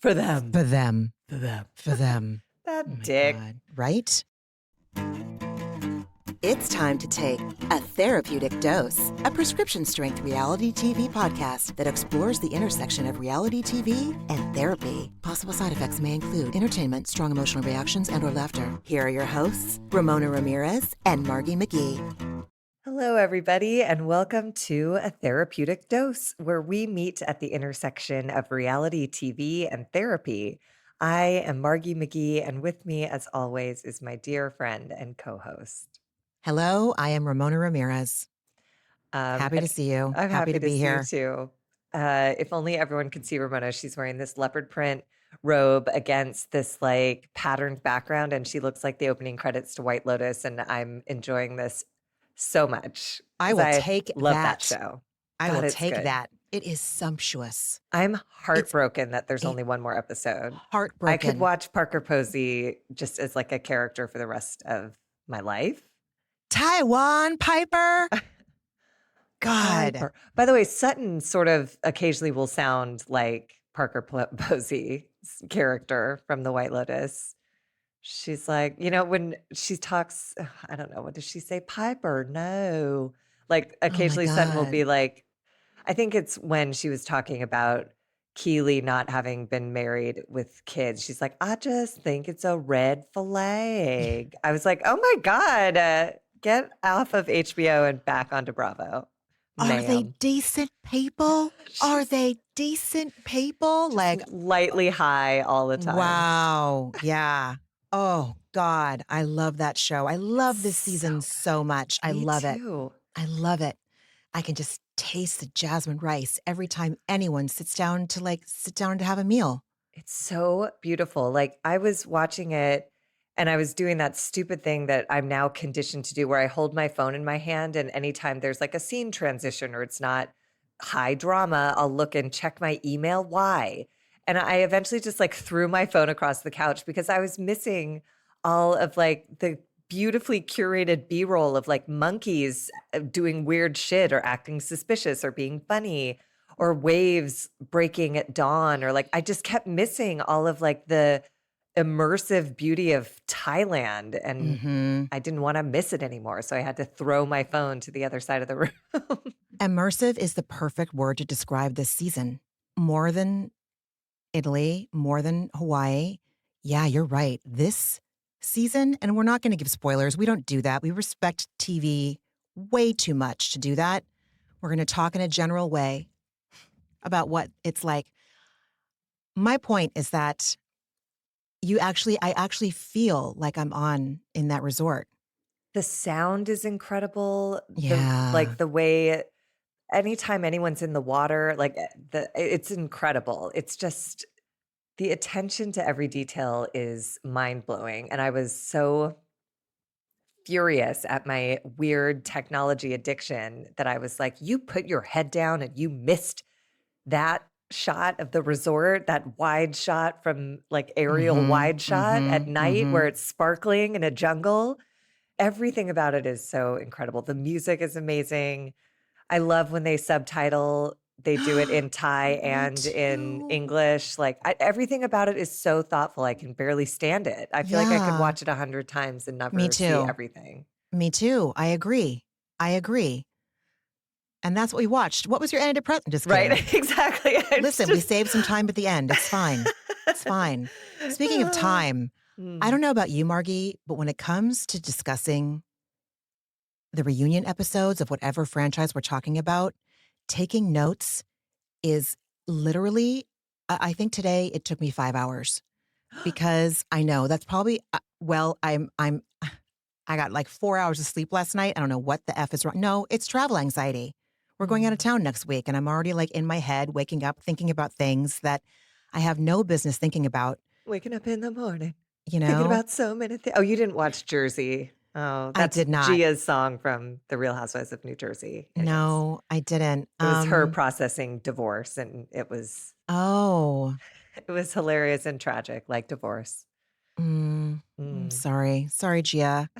For them. For them. For them. For them. That Oh my dick. God. Right? It's time to take A Therapeutic Dose, a prescription-strength reality TV podcast that explores the intersection of reality TV and therapy. Possible side effects may include entertainment, strong emotional reactions, and/or laughter. Here are your hosts, Ramona Ramirez and Margie McGee. Hello, everybody, and welcome to A Therapeutic Dose, where we meet at the intersection of reality TV and therapy. I am Margie McGee, and with me, as always, is my dear friend and co-host. Hello, I am Ramona Ramirez. Happy to see you. I'm happy to be see here. you too. If only everyone could see Ramona. She's wearing this leopard print robe against this like patterned background, and she looks like the opening credits to White Lotus. And I'm enjoying this so much. I will take love that. show. I God, will it's take good. that. It is sumptuous. I'm heartbroken that there's only one more episode. Heartbroken. I could watch Parker Posey just as like a character for the rest of my life. Taiwan Piper. God. By the way, Sutton sort of occasionally will sound like Parker Posey's character from The White Lotus. She's like, you know, when she talks, I don't know, what does she say? Piper, no. Like occasionally Sutton will God. be like, I think it's when she was talking about Keely not having been married with kids. She's like, I just think it's a red flag. I was like, oh my God, get off of HBO and back onto Bravo. Are they ma'am. decent people? Are they decent people? Like, Lightly high all the time. wow. Yeah. Oh, God. I love that show. I love this season so much. I love it. I love it. I can just taste the jasmine rice every time anyone sits down to have a meal. It's so beautiful. Like I was watching it and I was doing that stupid thing that I'm now conditioned to do where I hold my phone in my hand and anytime there's like a scene transition or it's not high drama, I'll look and check my email. Why? And I eventually just like threw my phone across the couch because I was missing all of like the beautifully curated B-roll of like monkeys doing weird shit or acting suspicious or being funny or waves breaking at dawn or like I just kept missing all of like the immersive beauty of Thailand and I didn't want to miss it anymore. So I had to throw my phone to the other side of the room. Immersive is the perfect word to describe this season. More than Italy, more than Hawaii. Yeah, you're right. This season, and we're not going to give spoilers. We don't do that. We respect TV way too much to do that. We're going to talk in a general way about what it's like. My point is that I actually feel like I'm in that resort. The sound is incredible. Yeah. The way anytime anyone's in the water, it's incredible. It's just the attention to every detail is mind-blowing. And I was so furious at my weird technology addiction that I was like, you put your head down and you missed that shot of the resort, that wide shot from like aerial wide shot at night where it's sparkling in a jungle. Everything about it is so incredible. The music is amazing. I love when they subtitle, they do it in Thai and in English. Like everything about it is so thoughtful. I can barely stand it. I feel like I could watch it 100 times and never see everything. Me too. I agree. And that's what we watched. What was your antidepressant? Just kidding. Right, exactly. Listen, we saved some time at the end. It's fine. It's fine. Speaking of time, I don't know about you, Margie, but when it comes to discussing the reunion episodes of whatever franchise we're talking about, taking notes is literally, I think today it took me 5 hours because I know that's probably, I got like 4 hours of sleep last night. I don't know what the F is wrong. No, it's travel anxiety. We're going out of town next week and I'm already like in my head, waking up, thinking about things that I have no business thinking about. Waking up in the morning. You know? Thinking about so many things. Oh, you didn't watch Jersey. Oh, that's I did not. Gia's song from The Real Housewives of New Jersey. No, I didn't. It was her processing divorce and it was hilarious and tragic, like divorce. I'm sorry. Sorry, Gia.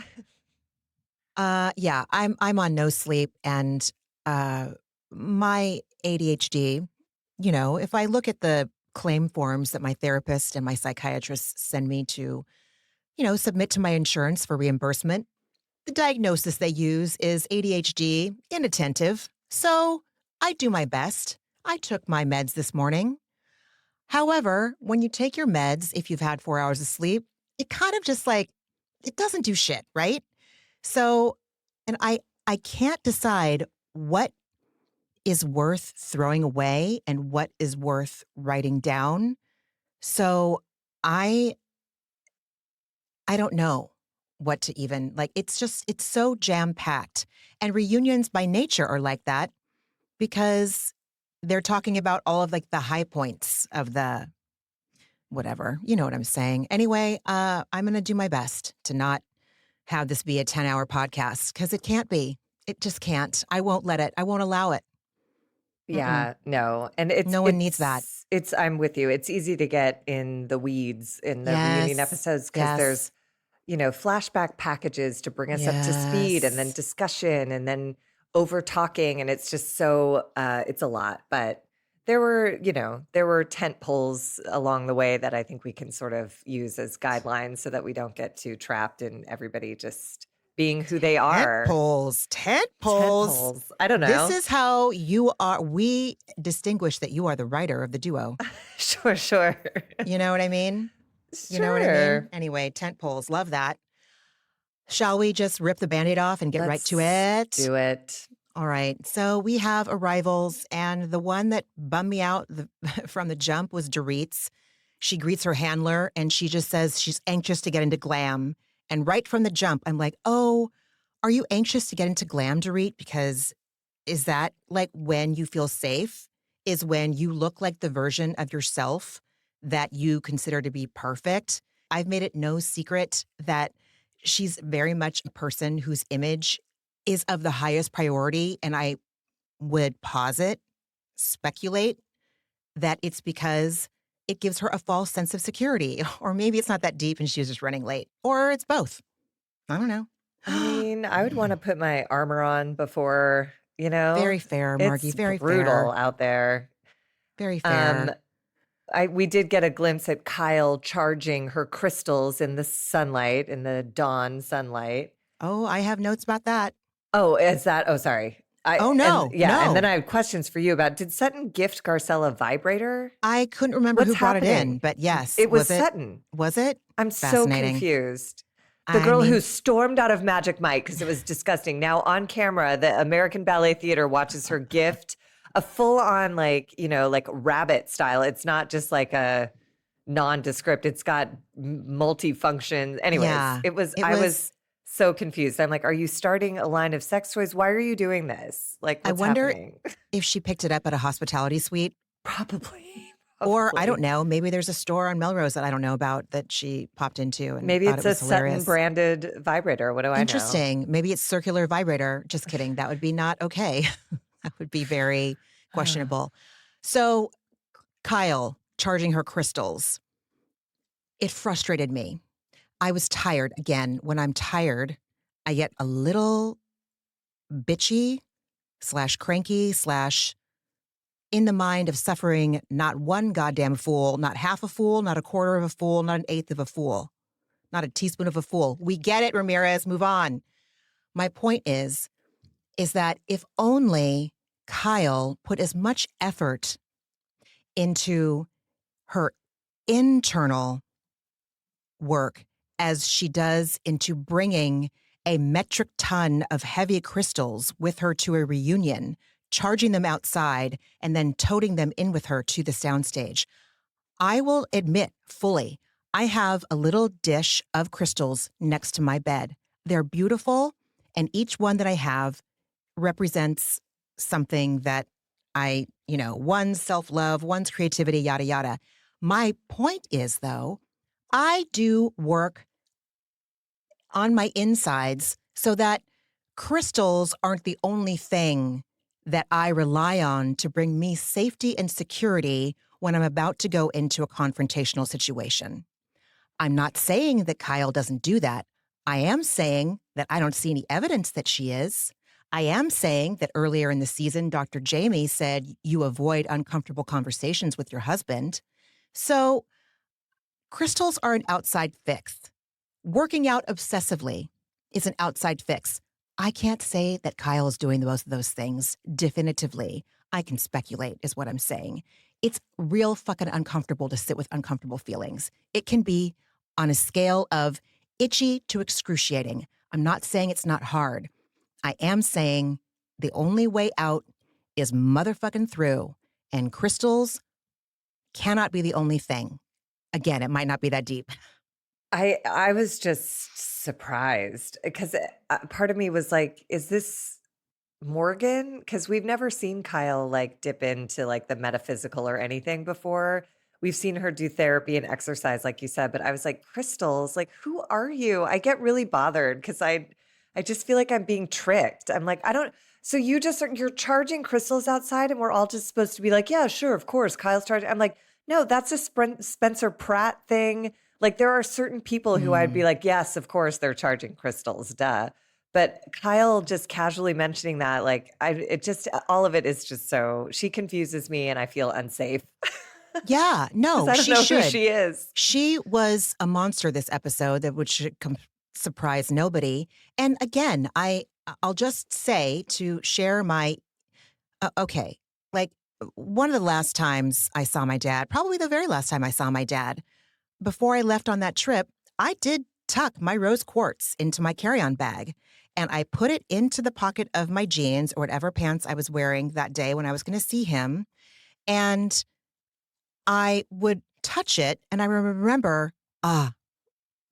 Yeah, I'm on no sleep and my ADHD, you know, if I look at the claim forms that my therapist and my psychiatrist send me to, submit to my insurance for reimbursement. The diagnosis they use is ADHD, inattentive. So I do my best. I took my meds this morning. However, when you take your meds, if you've had 4 hours of sleep, it kind of just it doesn't do shit, right? So, and I can't decide what is worth throwing away and what is worth writing down. So I don't know what to even it's so jam-packed. And reunions by nature are like that because they're talking about all of the high points of the whatever. You know what I'm saying? Anyway, I'm going to do my best to not have this be a 10-hour podcast because it can't be. It just can't. I won't let it. I won't allow it. Mm-mm. Yeah, no. And No one needs that. I'm with you. It's easy to get in the weeds in the reunion Yes. episodes because there's, Yes. flashback packages to bring us up to speed and then Yes. discussion and then over talking. And it's just so, it's a lot. But there were tent poles along the way that I think we can sort of use as guidelines so that we don't get too trapped in everybody just being who they are. Tent Tent poles. poles. I don't This know. is how you are. We distinguish that you are the writer of the duo. Sure. You know what I mean? You know what I mean? Sure. Anyway, tent poles. Love that. Shall we just rip the Band-Aid off and get right to it? Do it. All right. So we have arrivals, and the one that bummed me out from the jump was Dorit's. She greets her handler, and she just says she's anxious to get into glam. And right from the jump, I'm like, oh, are you anxious to get into glam, Dorit? Because is that when you feel safe? Is when you look like the version of yourself that you consider to be perfect? I've made it no secret that she's very much a person whose image is of the highest priority. And I would speculate that it's because it gives her a false sense of security. Or maybe it's not that deep and she was just running late. Or it's both. I don't know. I mean, I would want to put my armor on before, Very fair, Margie. it's Very brutal fair. out there. Very Um, fair. we did get a glimpse at Kyle charging her crystals in the sunlight, in the dawn sunlight. Oh, I have notes about that. Oh, is that? Oh, sorry. Oh, no, And then no. I have questions for you about, did Sutton gift Garcelle a vibrator? I couldn't remember What's who brought it in, happening? but yes. It was it? Sutton. Was it? I'm so Fascinating. confused. The I girl who mean, stormed out of Magic Mike because it was disgusting. Now on camera, the American Ballet Theater watches her gift a full-on rabbit style. It's not just like a nondescript. It's got multifunction. Anyways, yeah. I was so confused. I'm like, are you starting a line of sex toys? Why are you doing this? Like, I what's wonder happening? if she picked it up at a hospitality suite. Probably. Or I don't know, maybe there's a store on Melrose that I don't know about that she popped into and Maybe thought it's it a was hilarious. Sutton branded vibrator. What do I know? Interesting. Maybe it's circular vibrator. Just kidding. That would be not okay. That would be very questionable. So Kyle charging her crystals. It frustrated me. I was tired. Again, when I'm tired, I get a little bitchy / cranky / in the mind of suffering not one goddamn fool, not half a fool, not a quarter of a fool, not an eighth of a fool, not a teaspoon of a fool. We get it, Ramirez. Move on. My point is that if only Kyle put as much effort into her internal work as she does into bringing a metric ton of heavy crystals with her to a reunion, charging them outside, and then toting them in with her to the soundstage. I will admit fully, I have a little dish of crystals next to my bed. They're beautiful, and each one that I have represents something that one's self-love, one's creativity, yada, yada. My point is, though, I do work on my insides so that crystals aren't the only thing that I rely on to bring me safety and security when I'm about to go into a confrontational situation. I'm not saying that Kyle doesn't do that. I am saying that I don't see any evidence that she is. I am saying that earlier in the season, Dr. Jamie said you avoid uncomfortable conversations with your husband. So crystals are an outside fix. Working out obsessively is an outside fix. I can't say that Kyle is doing most of those things definitively. I can speculate, is what I'm saying. It's real fucking uncomfortable to sit with uncomfortable feelings. It can be on a scale of itchy to excruciating. I'm not saying it's not hard. I am saying the only way out is motherfucking through, and crystals cannot be the only thing. Again, it might not be that deep. I was just surprised because part of me was like, is this Morgan? Because we've never seen Kyle like dip into like the metaphysical or anything before. We've seen her do therapy and exercise, like you said, but I was like, crystals, like who are you? I get really bothered because I just feel like I'm being tricked. I'm like, I don't. So you just you're charging crystals outside, and we're all just supposed to be like, yeah, sure, of course, Kyle's charging. I'm like, no, that's a Spencer Pratt thing. Like there are certain people who I'd be like, yes, of course, they're charging crystals, duh. But Kyle just casually mentioning that, like, it just, all of it is just so, she confuses me and I feel unsafe Yeah, because no, I don't she know who should. she is. She was a monster this episode, that which should surprise nobody. And again, I'll just say, to share my okay, like one of the last times I saw my dad, probably the very last time I saw my dad, before I left on that trip, I did tuck my rose quartz into my carry-on bag, and I put it into the pocket of my jeans or whatever pants I was wearing that day when I was going to see him. And I would touch it, and I remember,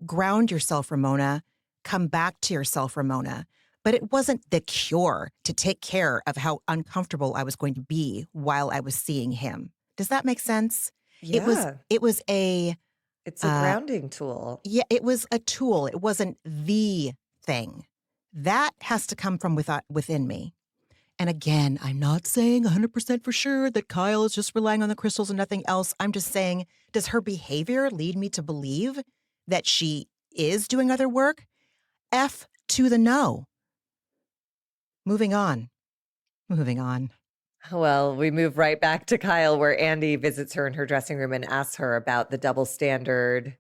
ground yourself, Ramona. Come back to yourself, Ramona. But it wasn't the cure to take care of how uncomfortable I was going to be while I was seeing him. Does that make sense? It was Yeah, it was a it's a uh grounding tool. yeah, it was a tool. It wasn't the thing. That has to come from within me. And again, I'm not saying 100% for sure that Kyle is just relying on the crystals and nothing else. I'm just saying, does her behavior lead me to believe that she is doing other work? F to the no. Moving on. Moving on. Well, we move right back to Kyle, where Andy visits her in her dressing room and asks her about the double standard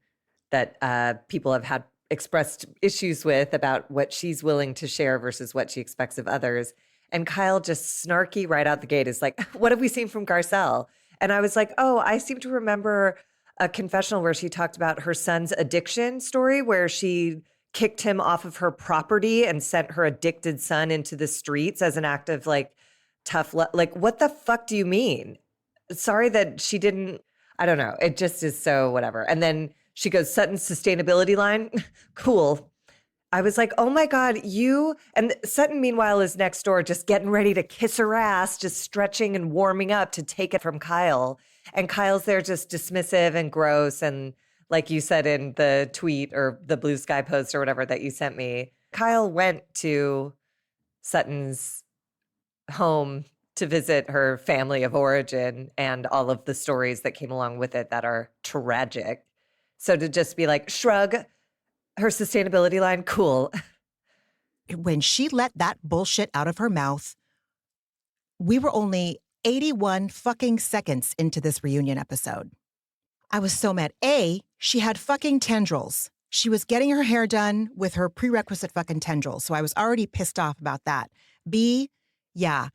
that people have had expressed issues with about what she's willing to share versus what she expects of others. And Kyle, just snarky right out the gate, is like, what have we seen from Garcelle? And I was like, oh, I seem to remember a confessional where she talked about her son's addiction story, where she kicked him off of her property and sent her addicted son into the streets as an act of like like, what the fuck do you mean? Sorry that she didn't, I don't know. It just is so whatever. And then she goes, Sutton's sustainability line. Cool. I was like, oh my God, you. And Sutton, meanwhile, is next door just getting ready to kiss her ass, just stretching and warming up to take it from Kyle. And Kyle's there just dismissive and gross. And like you said in the tweet or the Blue Sky post or whatever that you sent me, Kyle went to Sutton's home to visit her family of origin and all of the stories that came along with it that are tragic. So to just be like, shrug her sustainability line, cool. When she let that bullshit out of her mouth, we were only 81 fucking seconds into this reunion episode. I was so mad. A, she had fucking tendrils. She was getting her hair done with her prerequisite fucking tendrils. So I was already pissed off about that. B, yeah,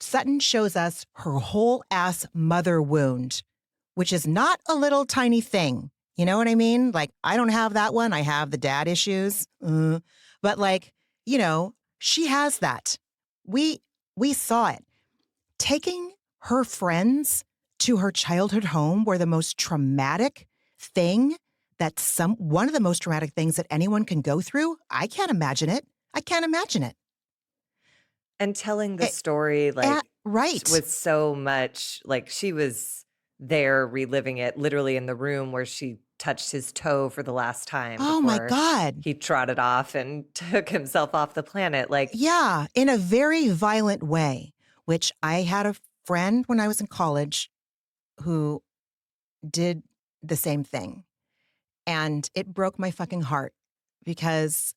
Sutton shows us her whole ass mother wound, which is not a little tiny thing. You know what I mean? Like, I don't have that one. I have the dad issues. But like, she has that. We saw it. Taking her friends to her childhood home were the most traumatic thing one of the most traumatic things that anyone can go through. I can't imagine it. I can't imagine it. And telling the story like Right. with so much, like she was there reliving it literally in the room where she touched his toe for the last time Oh my before God. he trotted off and took himself off the planet. Like, Yeah, in a very violent way, which I had a friend when I was in college who did the same thing. And it broke my fucking heart because,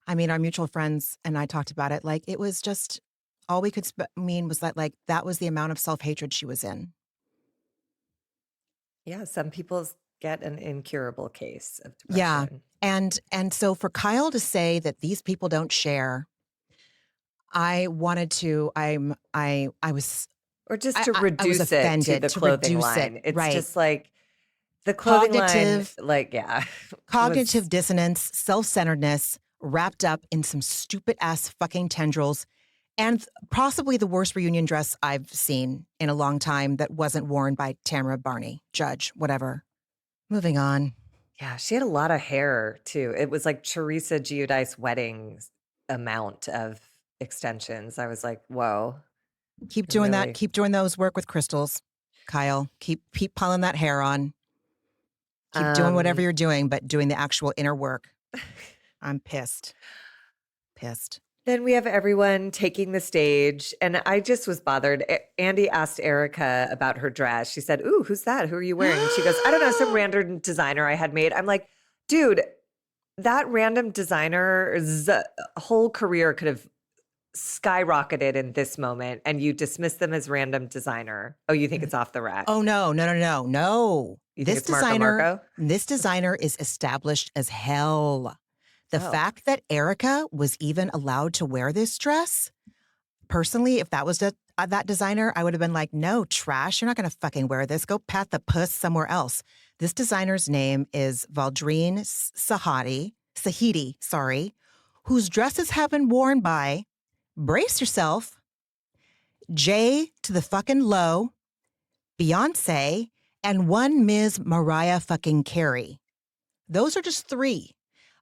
I mean, our mutual friends and I talked about it. Like, it was just, all we could mean was that, like, that was the amount of self-hatred she was in. Yeah, some people get an incurable case of Yeah. depression. And so for Kyle to say that these people don't share, I wanted to I was Or just to I was reduce it to offended the to clothing reduce it. line. It's Right. just like the clothing line, Cognitive like, yeah, cognitive was dissonance, self-centeredness wrapped up in some stupid ass fucking tendrils and possibly the worst reunion dress I've seen in a long time that wasn't worn by Tamara Barney, Judge, whatever. Moving on. yeah, she had a lot of hair too. It was like Teresa Giudice weddings amount of extensions. I was like, whoa, Keep you're doing that. really Keep doing those work with crystals, Kyle. Keep piling that hair on. Keep doing whatever um you're doing, but doing the actual inner work. I'm pissed. Pissed. then we have everyone taking the stage, and I just was bothered. Andy asked Erika about her dress. She said, "Ooh, who's that? Who are you wearing?" And she goes, "I don't know, some random designer I had made." I'm like, dude, that random designer's whole career could have skyrocketed in this moment, and you dismiss them as random designer. Oh, you think it's off the rack? Oh no, no, no, no, no. You think it's Marco Marco? This designer is established as hell. The Oh, fact that Erika was even allowed to wear this dress, personally, if that was that designer, I would have been like, no, trash. You're not going to fucking wear this. Go pat the puss somewhere else. This designer's name is Valdrine Sahidi, sorry, whose dresses have been worn by, brace yourself, J to the fucking low, Beyonce, and one Ms. Mariah fucking Carey. Those are just three.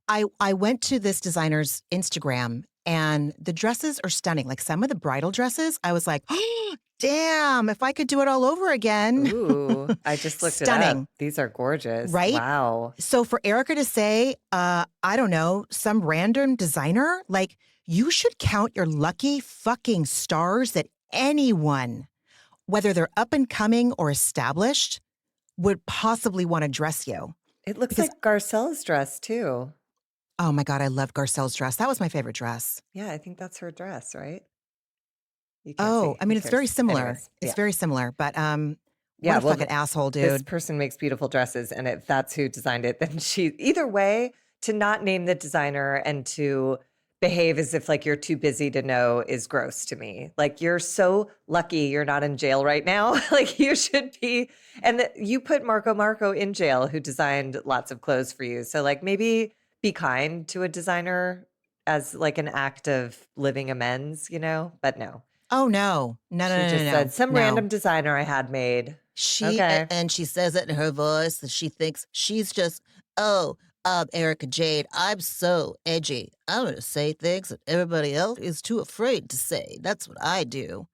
I went to this designer's Instagram and the dresses are stunning. Like some of the bridal dresses, I was like, oh, damn, if I could do it all over again. ooh, I just looked it Stunning, up. These are gorgeous. right? Wow. So for Erika to say, I don't know, some random designer, like you should count your lucky fucking stars that anyone, whether they're up and coming or established, would possibly want to dress you. It looks Because, like Garcelle's dress too. oh my God, I love Garcelle's dress. That was my favorite dress. Yeah, I think that's her dress, right? You can't Oh, see. I Who mean, it's very cares? similar. Anyways, It's yeah. very similar, but what Yeah, a well, fucking asshole, this dude. person makes beautiful dresses, and if that's who designed it, then she either way, to not name the designer and to behave as if like you're too busy to know is gross to me. Like you're so lucky you're not in jail right now. Like you should be, and you put Marco Marco in jail who designed lots of clothes for you. So like maybe be kind to a designer as like an act of living amends, you know? But no. Oh no, no, no, She no, no, just said, no, some no. random designer I had made. She Okay. and she says it in her voice that she thinks she's just, oh, Erika Jade, I'm so edgy. I'm gonna say things that everybody else is too afraid to say. That's what I do.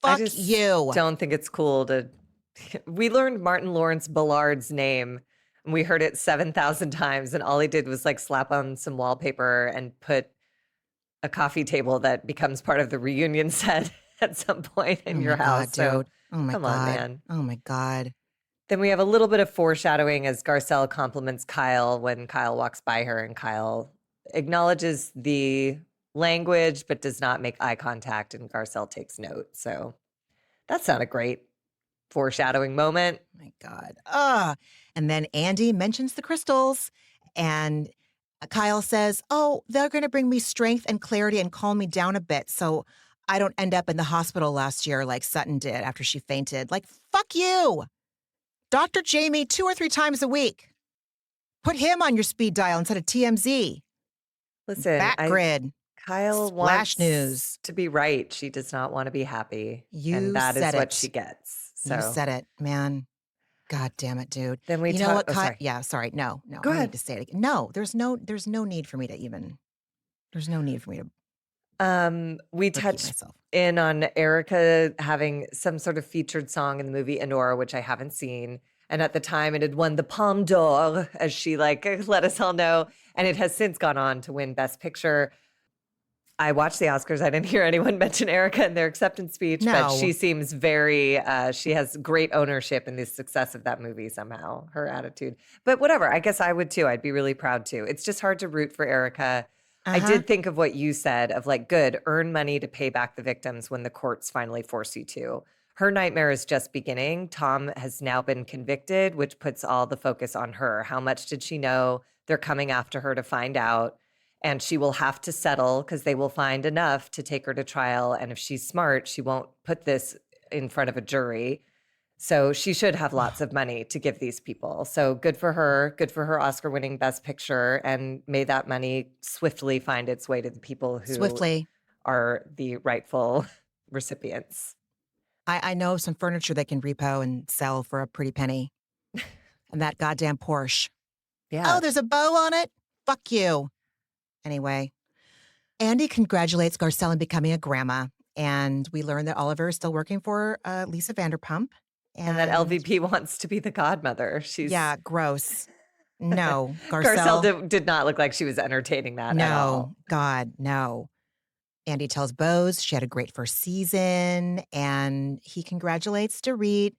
I Fuck just you. don't think it's cool to. We learned Martin Lawrence Ballard's name and we heard it 7,000 times. And all he did was like slap on some wallpaper and put a coffee table that becomes part of the reunion set at some point Oh in my your God, house. So dude. Oh my come on, God. man. Oh my God. Then we have a little bit of foreshadowing as Garcelle compliments Kyle when Kyle walks by her, and Kyle acknowledges the language but does not make eye contact, and Garcelle takes note. So that sounded great. Foreshadowing moment. My God. And then Andy mentions the crystals and Kyle says, oh, they're going to bring me strength and clarity and calm me down a bit so I don't end up in the hospital last year like Sutton did after she fainted. Like, fuck you. Dr. Jamie 2 or 3 times a week. Put him on your speed dial instead of TMZ. Listen, Backgrid. Kyle Splash wants news. to be right. She does not want to be happy. And You that is said what she it. gets. You So said it, man. God damn it, dude. then we You know talk. what, Oh, Kyle? sorry. Yeah, sorry. No, Go I don't need ahead. to say it again. No, there's no need for me to even. There's no need for me to We repeat touched myself. in on Erika having some sort of featured song in the movie Enora, which I haven't seen. And at the time it had won the Palme d'Or, as she like let us all know. And it has since gone on to win Best Picture. I watched the Oscars. I didn't hear anyone mention Erika in their acceptance speech, but she No. seems very, she has great ownership in the success of that movie somehow, her attitude. But whatever, I guess I would too. I'd be really proud too. It's just hard to root for Erika. I Uh-huh. did think of what you said of like, good, earn money to pay back the victims when the courts finally force you to. her nightmare is just beginning. Tom has now been convicted, which puts all the focus on her. How much did she know? They're coming after her to find out. And she will have to settle because they will find enough to take her to trial. And if she's smart, she won't put this in front of a jury. So she should have lots of money to give these people. So good for her. Good for her Oscar winning Best Picture. And may that money swiftly find its way to the people who Swiftly. are the rightful recipients. I know some furniture they can repo and sell for a pretty penny. And that goddamn Porsche. Yeah. Oh, there's a bow on it? Fuck you. Anyway, Andy congratulates Garcelle on becoming a grandma. And we learn that Oliver is still working for Lisa Vanderpump. And that LVP wants to be the godmother. Yeah, gross. No, Garcelle did not look like she was entertaining that at all. No, God, no. Andy tells Bose she had a great first season, and he congratulates Dorit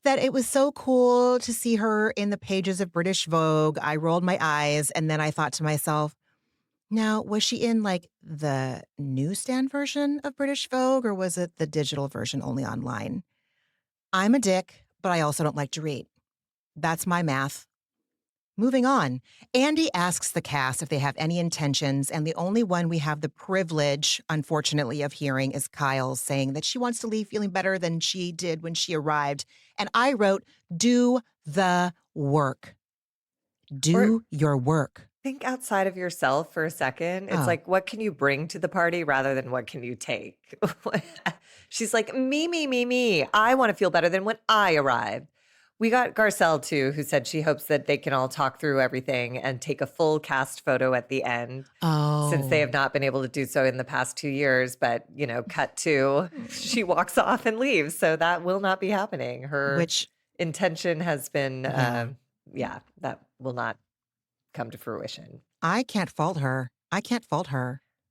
that it was so cool to see her in the pages of British Vogue. I rolled my eyes, and then I thought to myself, now, was she in like the newsstand version of British Vogue, or was it the digital version only online? I'm a dick, but I also don't like Dorit. That's my math. Moving on, Andy asks the cast if they have any intentions, and the only one we have the privilege, unfortunately, of hearing is Kyle saying that she wants to leave feeling better than she did when she arrived. And I wrote, do the work. Do your work. Think outside of yourself for a second. It's like, what can you bring to the party rather than what can you take? She's like, me. I want to feel better than when I arrived. We got Garcelle, too, who said she hopes that they can all talk through everything and take a full cast photo at the end. Since they have not been able to do so in the past 2 years. But, cut to, she walks off and leaves. So that will not be happening. Her intention has been, that will not come to fruition. I can't fault her.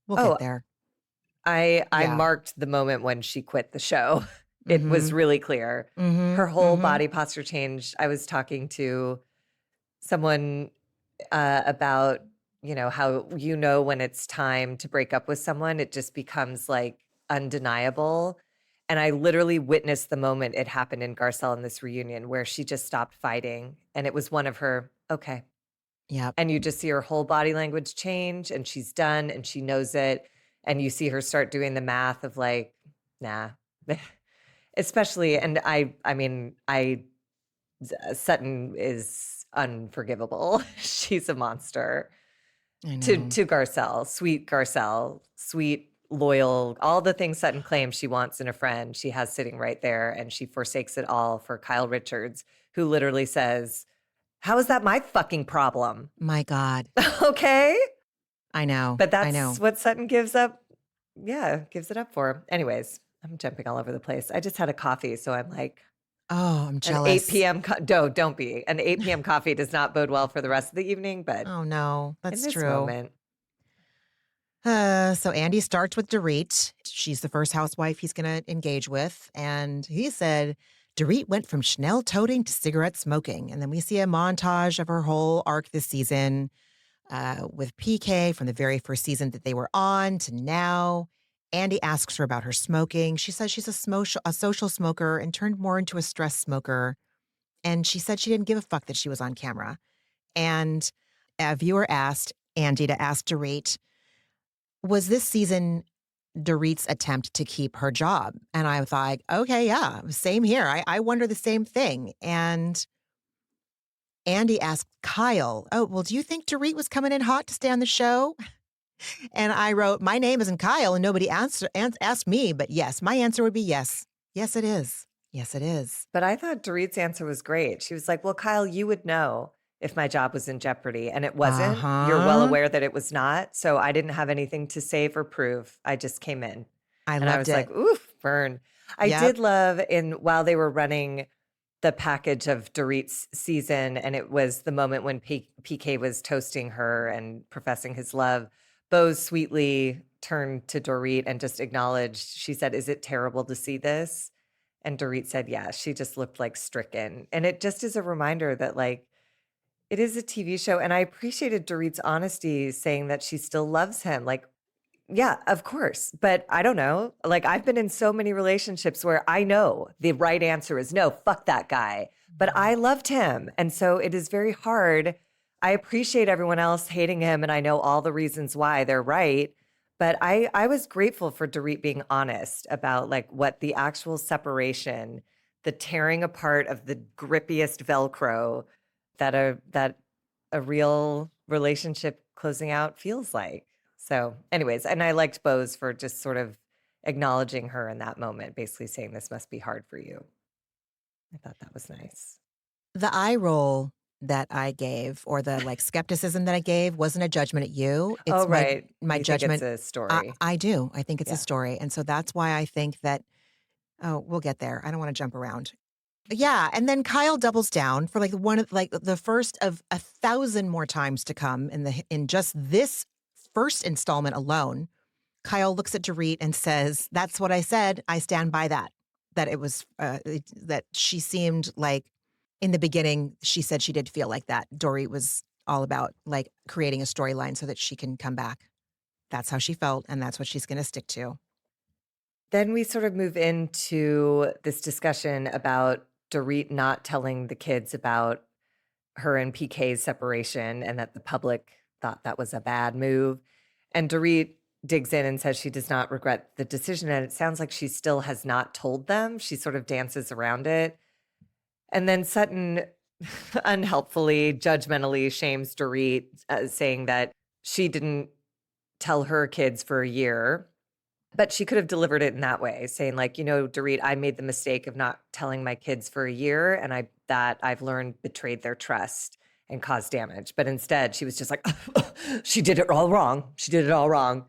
We'll get there. I marked the moment when she quit the show. It was really clear. Her whole body posture changed. I was talking to someone about, how when it's time to break up with someone, it just becomes like undeniable. And I literally witnessed the moment it happened in Garcelle in this reunion where she just stopped fighting. And it was one of her, okay. Yeah. And you just see her whole body language change and she's done and she knows it. And you see her start doing the math of like, nah. Especially, and Sutton is unforgivable. She's a monster. I know. To Garcelle, sweet, loyal, all the things Sutton claims she wants in a friend, she has sitting right there, and she forsakes it all for Kyle Richards, who literally says, how is that my fucking problem? My God. Okay. I know. But that's what Sutton gives up. Yeah, gives it up for. Anyways. I'm jumping all over the place. I just had a coffee, so I'm like, oh, I'm jealous. An 8 p.m. Don't be. An 8 p.m. coffee does not bode well for the rest of the evening, but oh no, that's in this true. Moment. So Andy starts with Dorit. She's the first housewife he's going to engage with, and he said Dorit went from Chanel toting to cigarette smoking, and then we see a montage of her whole arc this season, with PK from the very first season that they were on to now. Andy asks her about her smoking. She says she's a social smoker and turned more into a stress smoker. And she said she didn't give a fuck that she was on camera. And a viewer asked Andy to ask Dorit, was this season Dorit's attempt to keep her job? And I was like, okay, yeah, same here. I wonder the same thing. And Andy asked Kyle, oh, well, do you think Dorit was coming in hot to stay on the show? And I wrote, my name isn't Kyle, and nobody asked me, but yes, my answer would be yes. Yes, it is. Yes, it is. But I thought Dorit's answer was great. She was like, well, Kyle, you would know if my job was in jeopardy, and it wasn't. You're well aware that it was not, so I didn't have anything to save or prove. I just came in. I was like, oof, burn. I did love while they were running the package of Dorit's season, and it was the moment when PK was toasting her and professing his love, Bose sweetly turned to Dorit and just acknowledged, she said, is it terrible to see this? And Dorit said, yeah, she just looked like stricken. And it just is a reminder that like, it is a TV show. And I appreciated Dorit's honesty saying that she still loves him. Like, Yeah, of course. But I don't know. Like, I've been in so many relationships where I know the right answer is no, fuck that guy. But I loved him. And so it is very hard. I appreciate everyone else hating him, and I know all the reasons why they're right. But I was grateful for Dorit being honest about like what the actual separation, the tearing apart of the grippiest Velcro that a real relationship closing out feels like. So, anyways, and I liked Bose for just sort of acknowledging her in that moment, basically saying this must be hard for you. I thought that was nice. The eye roll that I gave, or the like skepticism that I gave, wasn't a judgment at you. Oh, It's right. my You think it's judgment. a story. I do. I think it's a Yeah. story. And so that's why I think that, oh, we'll get there. I don't want to jump around. Yeah. And then Kyle doubles down for like one of like the first of 1,000 more times to come in just this first installment alone. Kyle looks at Dorit and says, "That's what I said. I stand by that." That it was that she seemed like in the beginning, she said she did feel like that. Dorit was all about like creating a storyline so that she can come back. That's how she felt, and that's what she's going to stick to. Then we sort of move into this discussion about Dorit not telling the kids about her and PK's separation and that the public thought that was a bad move. And Dorit digs in and says she does not regret the decision. And it sounds like she still has not told them. She sort of dances around it. And then Sutton unhelpfully, judgmentally shames Dorit, saying that she didn't tell her kids for a year. But she could have delivered it in that way, saying like, Dorit, I made the mistake of not telling my kids for a year, and I've learned betrayed their trust and caused damage. But instead, she was just like, she did it all wrong. She did it all wrong.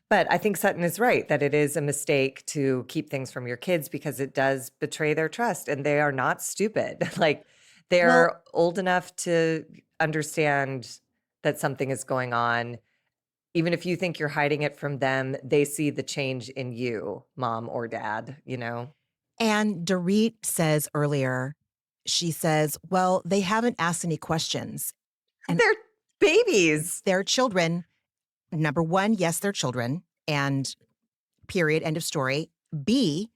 But I think Sutton is right that it is a mistake to keep things from your kids because it does betray their trust, and they are not stupid. Like they're old enough to understand that something is going on. Even if you think you're hiding it from them, they see the change in you, mom or dad, And Dorit says earlier, she says, well, they haven't asked any questions. And They're babies. they're children. Number one, yes, they're children. And period, end of story. B,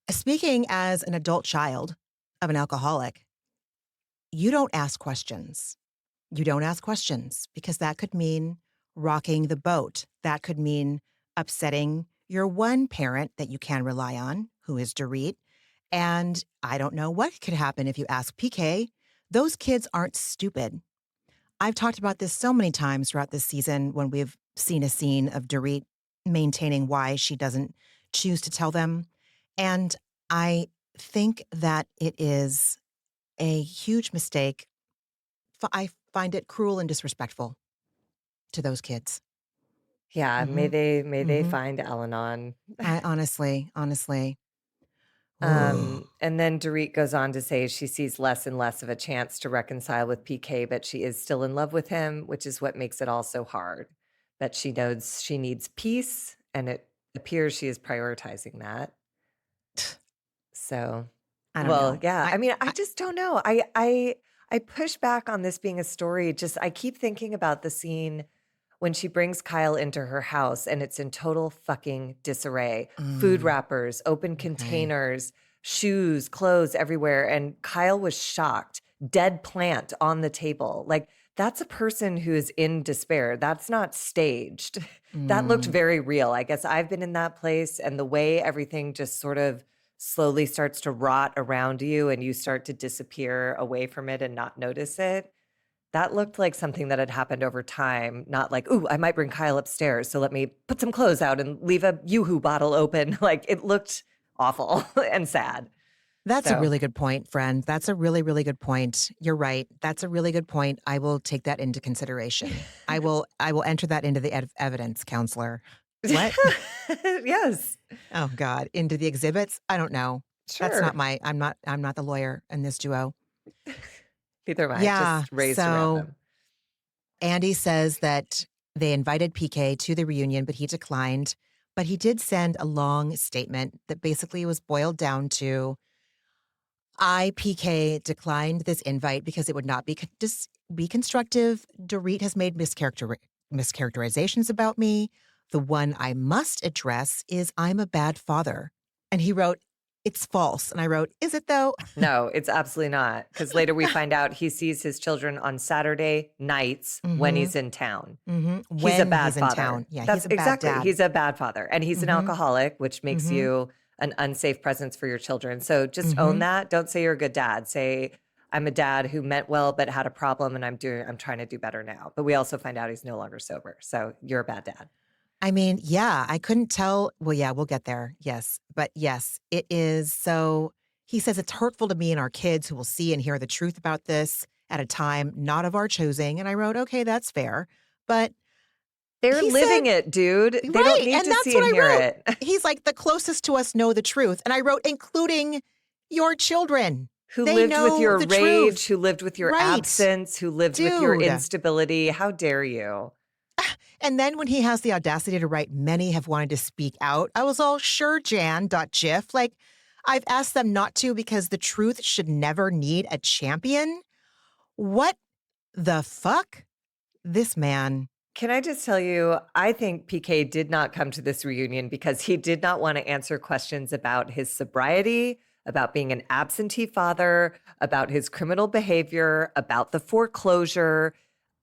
speaking as an adult child of an alcoholic, you don't ask questions. You don't ask questions because that could mean rocking the boat. That could mean upsetting your one parent that you can rely on, who is Dorit. And I don't know what could happen if you ask PK. Those kids aren't stupid. I've talked about this so many times throughout this season when we've seen a scene of Dorit maintaining why she doesn't choose to tell them. And I think that it is a huge mistake. I find it cruel and disrespectful to those kids. Yeah, may they find Al-Anon. I honestly. And then Dorit goes on to say she sees less and less of a chance to reconcile with PK, but she is still in love with him, which is what makes it all so hard. That she knows she needs peace, and it appears she is prioritizing that. So, I don't know. yeah. I just don't know. I push back on this being a story. I keep thinking about the scene when she brings Kyle into her house and it's in total fucking disarray. Food wrappers, open containers, shoes, clothes everywhere. And Kyle was shocked. Dead plant on the table. Like, that's a person who is in despair. That's not staged. That looked very real. I guess I've been in that place, and the way everything just sort of slowly starts to rot around you and you start to disappear away from it and not notice it. That looked like something that had happened over time, not like, ooh, I might bring Kyle upstairs, so let me put some clothes out and leave a Yoo-hoo bottle open. Like, it looked awful and sad. That's a really good point, friend. That's a really, really good point. You're right. That's a really good point. I will take that into consideration. I will enter that into the evidence, counselor. What? Yes. Oh God, into the exhibits? I don't know. Sure. That's not I'm not the lawyer in this duo. Neither am I. Yeah. Just raised around them. Andy says that they invited PK to the reunion, but he declined. But he did send a long statement that basically was boiled down to, I, PK, declined this invite because it would not be constructive. Dorit has made mischaracterizations about me. The one I must address is I'm a bad father. And he wrote, it's false. And I wrote, is it though? No, it's absolutely not. Because later we find out he sees his children on Saturday nights when Mm-hmm. he's in town. Mm-hmm. He's a When bad he's in father. town. Yeah, That's he's a bad exactly. dad. He's a bad father. And he's an Mm-hmm. alcoholic, which makes Mm-hmm. you an unsafe presence for your children. So just own Mm-hmm. that. Don't say you're a good dad. Say, I'm a dad who meant well but had a problem and I'm trying to do better now. But we also find out he's no longer sober. So you're a bad dad. I mean, yeah, I couldn't tell. Well, yeah, we'll get there. Yes. But yes, it is. So he says it's hurtful to me and our kids who will see and hear the truth about this at a time not of our choosing. And I wrote, okay, that's fair. But They're he said, living it, dude. They don't right. need And to that's see what and I hear wrote. it. He's like, the closest to us know the truth. And I wrote, including your children. Who They lived with know your the rage, truth. who lived with your Right. absence, who lived with your Dude. instability. How dare you? And then when he has the audacity to write, many have wanted to speak out, I was all, sure, Jan.gif. Like, I've asked them not to because the truth should never need a champion. What the fuck? This man. Can I just tell you, I think PK did not come to this reunion because he did not want to answer questions about his sobriety, about being an absentee father, about his criminal behavior, about the foreclosure.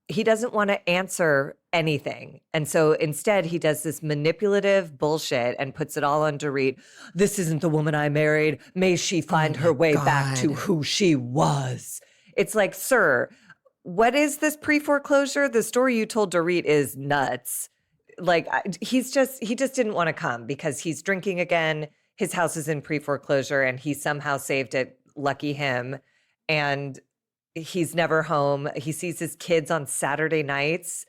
He doesn't want to answer anything. And so instead, he does this manipulative bullshit and puts it all on Dorit. This isn't the woman I married. May she find Oh her my way back to God. who she was. It's like, sir, what is this pre-foreclosure? The story you told Dorit is nuts. Like he just didn't want to come because he's drinking again. His house is in pre-foreclosure and he somehow saved it. Lucky him. And he's never home. He sees his kids on Saturday nights.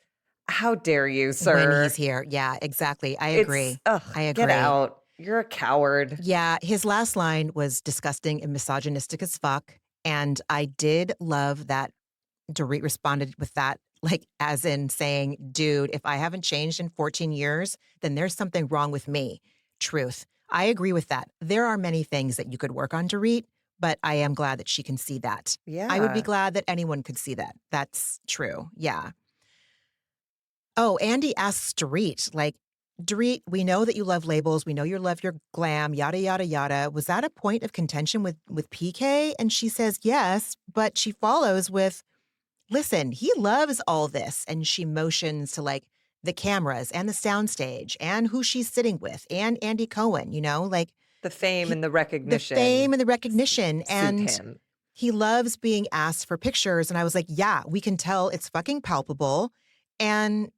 How dare you, When he's sir? here. Yeah, exactly. I It's, agree. ugh, I get agree. out. You're a coward. Yeah, his last line was disgusting and misogynistic as fuck. And I did love that Dorit responded with that, like, as in saying, dude, if I haven't changed in 14 years, then there's something wrong with me. Truth. I agree with that. There are many things that you could work on, Dorit, but I am glad that she can see that. I would be Yeah. glad that anyone could see that. That's true. Yeah. Oh, Andy asks Dorit, like, Dorit, we know that you love labels. We know you love your glam, yada, yada, yada. Was that a point of contention with PK? And she says yes, but she follows with, listen, he loves all this. And she motions to like the cameras and the soundstage and who she's sitting with and Andy Cohen, like The fame he, and the the fame recognition and the recognition. suit And him. he loves being asked for pictures. And I was like, yeah, we can tell it's fucking palpable. And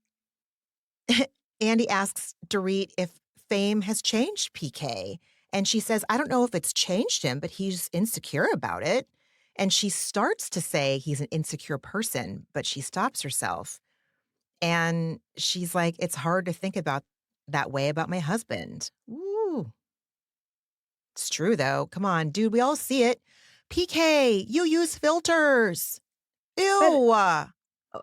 Andy asks Dorit if fame has changed PK. And she says, I don't know if it's changed him, but he's insecure about it. And she starts to say he's an insecure person, but she stops herself. And she's like, it's hard to think about that way about my husband. Ooh. It's true, though. Come on, dude. We all see it. PK, you use filters. But Ew.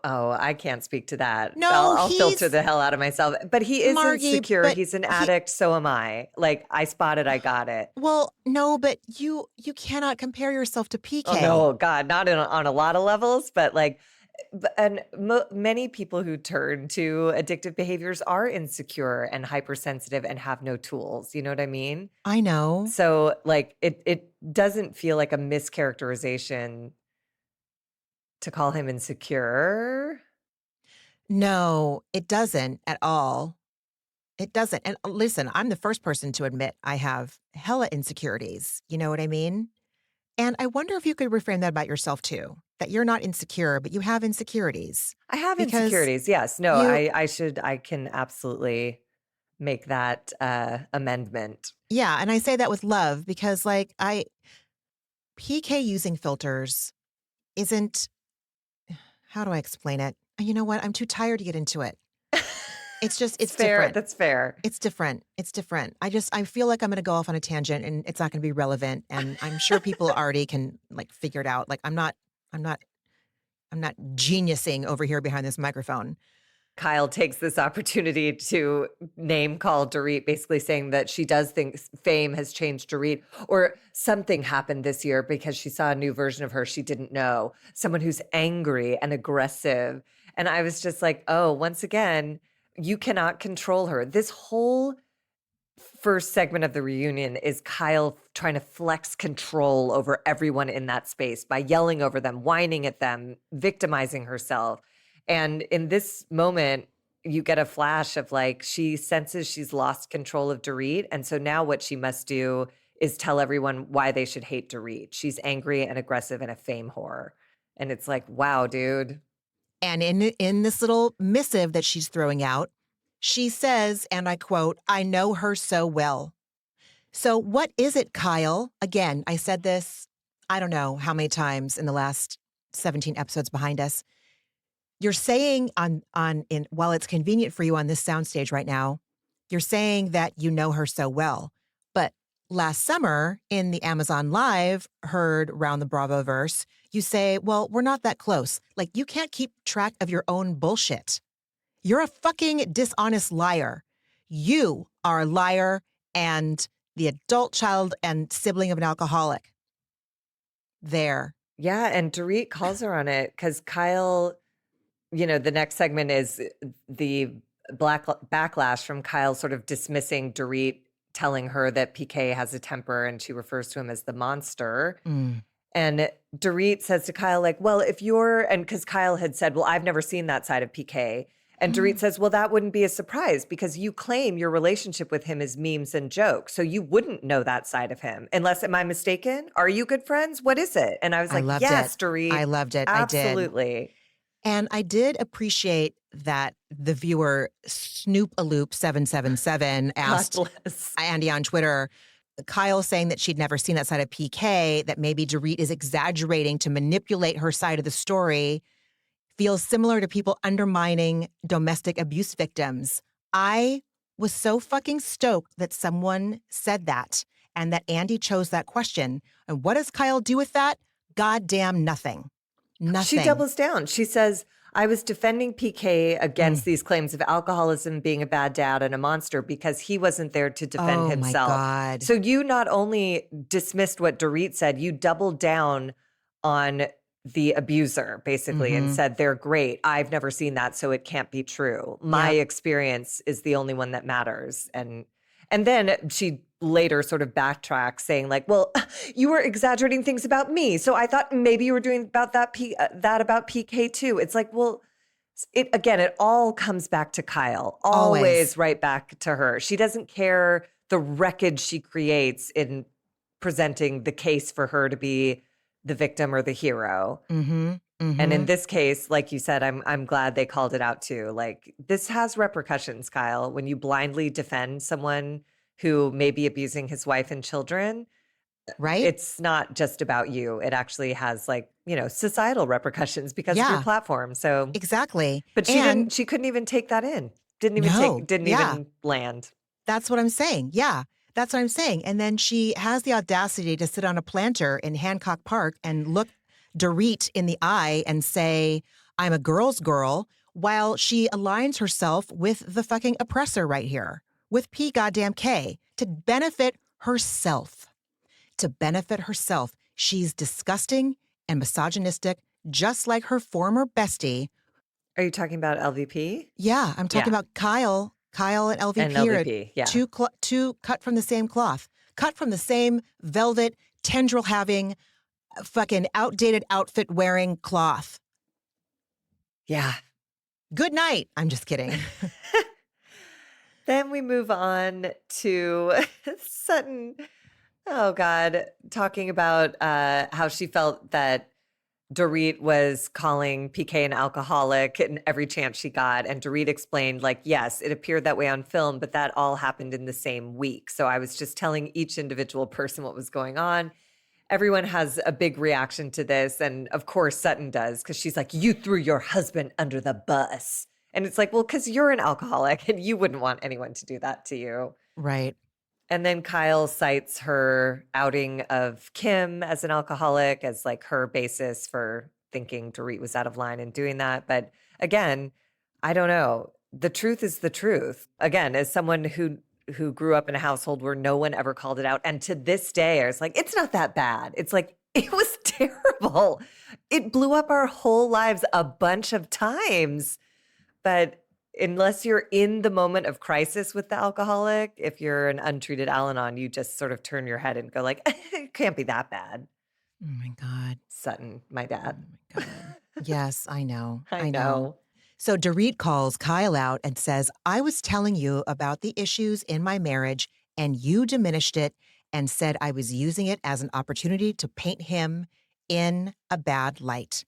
oh, I can't speak to that. No, I'll filter he's the hell out of myself. But he is Margie, insecure. but He's an he, addict. So am I. Like I spotted, I got it. well, no, but you cannot compare yourself to Oh PK. no, God, not on a lot of levels, but like, and many people who turn to addictive behaviors are insecure and hypersensitive and have no tools. You know what I mean? I know. So like, it doesn't feel like a mischaracterization to call him insecure. No, it doesn't at all. It doesn't. And listen, I'm the first person to admit I have hella insecurities. You know what I mean? And I wonder if you could reframe that about yourself too, that you're not insecure, but you have insecurities. I have Because insecurities. Yes. No, you, I can absolutely make that amendment. yeah. And I say that with love because PK using filters isn't, how do I explain it? You know what? I'm too tired to get into it. It's just, it's Fair. different. That's fair. It's different. It's different. I feel like I'm going to go off on a tangent and it's not going to be relevant. And I'm sure people already can like figure it out. Like I'm not geniusing over here behind this microphone. Kyle takes this opportunity to name call Dorit, basically saying that she does think fame has changed Dorit, or something happened this year because she saw a new version of her she didn't know, someone who's angry and aggressive. And I was just like, oh, once again, you cannot control her. This whole first segment of the reunion is Kyle trying to flex control over everyone in that space by yelling over them, whining at them, victimizing herself. And in this moment, you get a flash of like, she senses she's lost control of Dorit. And so now what she must do is tell everyone why they should hate Dorit. She's angry and aggressive and a fame whore. And it's like, wow, dude. And in this little missive that she's throwing out, she says, and I quote, "I know her so well." So what is it, Kyle? Again, I said this, I don't know how many times in the last 17 episodes behind us. You're saying while it's convenient for you on this soundstage right now, you're saying that you know her so well. But last summer in the Amazon Live, heard Round the Bravo verse, you say, well, we're not that close. Like, you can't keep track of your own bullshit. You're a fucking dishonest liar. You are a liar and the adult child and sibling of an alcoholic. There. Yeah. And Dorit calls her on it because Kyle, you know, the next segment is the backlash from Kyle sort of dismissing Dorit, telling her that PK has a temper and she refers to him as the monster. And Dorit says to Kyle, like, well, if you're, and because Kyle had said, well, I've never seen that side of PK. And Dorit says, well, that wouldn't be a surprise because you claim your relationship with him is memes and jokes. So you wouldn't know that side of him unless, am I mistaken? Are you good friends? What is it? And I was like, yes, Dorit. I loved it. Absolutely. And I did appreciate that the viewer Snoop-a-Loop 777 asked Andy on Twitter, Kyle saying that she'd never seen that side of PK, that maybe Dorit is exaggerating to manipulate her side of the story, feels similar to people undermining domestic abuse victims. I was so fucking stoked that someone said that and that Andy chose that question. And what does Kyle do with that? Goddamn nothing. Nothing. She doubles down. She says, I was defending PK against these claims of alcoholism, being a bad dad and a monster because he wasn't there to defend himself. My God. So you not only dismissed what Dorit said, you doubled down on the abuser, basically, and said, they're great. I've never seen that, so it can't be true. My experience is the only one that matters. And then she later sort of backtracks saying like, well, you were exaggerating things about me. So I thought maybe you were doing about that about PK too. It's like, well, it all comes back to Kyle, always right back to her. She doesn't care the wreckage she creates in presenting the case for her to be the victim or the hero. And in this case, like you said, I'm glad they called it out too. Like, this has repercussions, Kyle, when you blindly defend someone who may be abusing his wife and children. Right. It's not just about you. It actually has, like, you know, societal repercussions because of your platform. So exactly. But she couldn't even take that in. Didn't even land. That's what I'm saying. Yeah. That's what I'm saying. And then she has the audacity to sit on a planter in Hancock Park and look Dorit in the eye and say, I'm a girl's girl, while she aligns herself with the fucking oppressor right here, with P goddamn K, to benefit herself. To benefit herself. She's disgusting and misogynistic, just like her former bestie. Are you talking about LVP? Yeah, I'm talking about Kyle and LVP, are two cut from the same cloth, cut from the same velvet, tendril-having, fucking outdated outfit-wearing cloth. Yeah. Good night. I'm just kidding. Then we move on to Sutton, oh God, talking about how she felt that Dorit was calling PK an alcoholic in every chance she got. And Dorit explained, like, yes, it appeared that way on film, but that all happened in the same week. So I was just telling each individual person what was going on. Everyone has a big reaction to this. And of course, Sutton does, because she's like, you threw your husband under the bus. And it's like, well, because you're an alcoholic and you wouldn't want anyone to do that to you. Right. And then Kyle cites her outing of Kim as an alcoholic as like her basis for thinking Dorit was out of line and doing that. But again, I don't know. The truth is the truth. Again, as someone who grew up in a household where no one ever called it out, and to this day, I was like, it's not that bad. It's like, it was terrible. It blew up our whole lives a bunch of times. But unless you're in the moment of crisis with the alcoholic, if you're an untreated Al-Anon, you just sort of turn your head and go like, it can't be that bad. Oh my God. Sutton, my Oh dad. my God. Yes, I know. I I know. know. So Dorit calls Kyle out and says, I was telling you about the issues in my marriage and you diminished it and said I was using it as an opportunity to paint him in a bad light.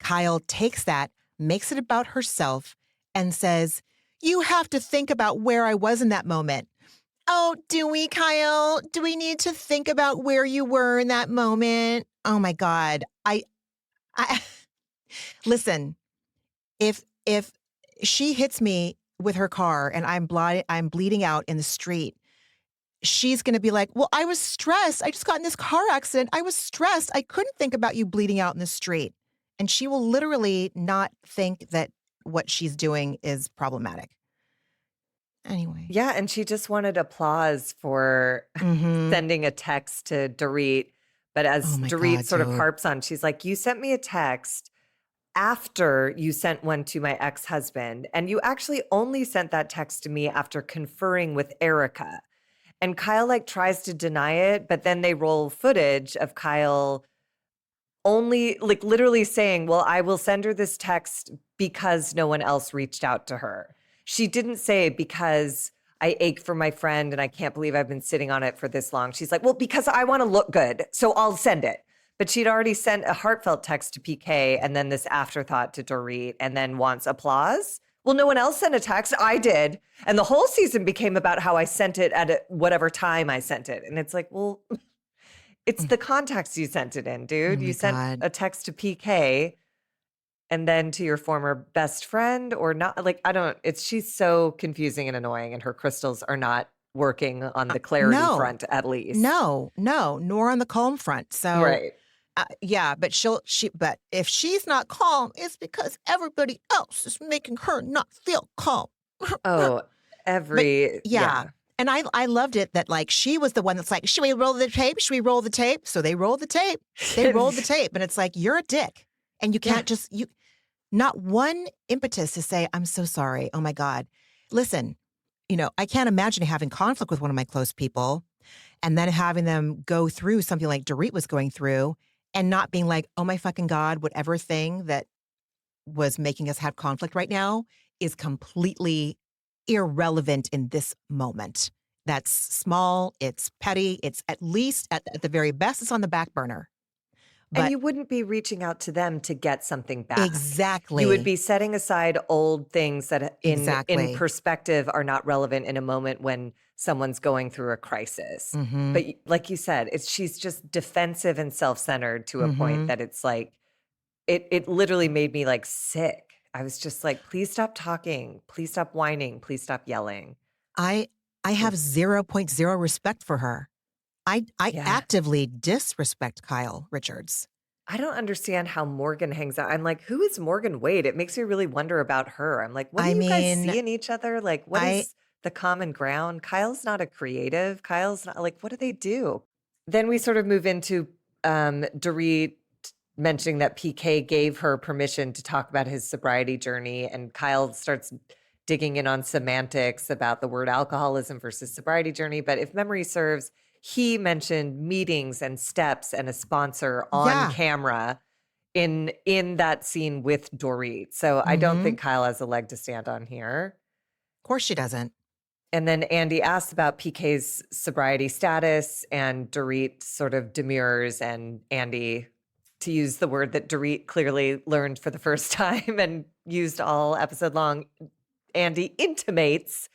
Kyle takes that, makes it about herself, and says, you have to think about where I was in that moment. Oh, do we, Kyle? Do we need to think about where you were in that moment? Oh my God. I listen, if she hits me with her car and I'm bleeding out in the street, she's going to be like, well, I was stressed. I just got in this car accident. I was stressed. I couldn't think about you bleeding out in the street. And she will literally not think that what she's doing is problematic. Anyway. Yeah, and she just wanted applause for sending a text to Dorit. But as Oh my Dorit God, sort of dude. harps on, she's like, you sent me a text after you sent one to my ex-husband, and you actually only sent that text to me after conferring with Erika. And Kyle like tries to deny it, but then they roll footage of Kyle only like literally saying, well, I will send her this text because no one else reached out to her. She didn't say because I ache for my friend and I can't believe I've been sitting on it for this long. She's like, well, because I want to look good, so I'll send it. But she'd already sent a heartfelt text to PK and then this afterthought to Dorit and then wants applause. Well, no one else sent a text. I did. And the whole season became about how I sent it at whatever time I sent it. And it's like, well, it's the context you sent it in, dude. Oh You my sent God. a text to PK and then to your former best friend or not. Like, I don't, she's so confusing and annoying and her crystals are not working on the clarity No. front at least. No, nor on the calm front. So, Right. yeah, but but if she's not calm, it's because everybody else is making her not feel calm. Oh, But yeah. And I loved it that like she was the one that's like, should we roll the tape? Should we roll the tape? So they rolled the tape. They rolled the tape. And it's like, you're a dick. And you can't not one impetus to say, I'm so sorry. Oh my God. Listen, I can't imagine having conflict with one of my close people and then having them go through something like Dorit was going through and not being like, oh my fucking God, whatever thing that was making us have conflict right now is completely irrelevant in this moment. That's small, it's petty, it's at least at the very best, it's on the back burner. And you wouldn't be reaching out to them to get something back. Exactly. You would be setting aside old things that Exactly. in perspective are not relevant in a moment when someone's going through a crisis. Mhm. But like you said, she's just defensive and self-centered to a point that it's like, it literally made me like sick. I was just like, please stop talking. Please stop whining. Please stop yelling. I have 0.0 respect for her. I actively disrespect Kyle Richards. I don't understand how Morgan hangs out. I'm like, who is Morgan Wade? It makes me really wonder about her. I'm like, what do you guys see in each other? Like, what is the common ground? Kyle's not a creative. Kyle's not like, what do they do? Then we sort of move into Dorit mentioning that PK gave her permission to talk about his sobriety journey. And Kyle starts digging in on semantics about the word alcoholism versus sobriety journey. But if memory serves, he mentioned meetings and steps and a sponsor on camera in that scene with Dorit. So I don't think Kyle has a leg to stand on here. Of course she doesn't. And then Andy asks about PK's sobriety status and Dorit sort of demurs, and Andy, to use the word that Dorit clearly learned for the first time and used all episode long, Andy intimates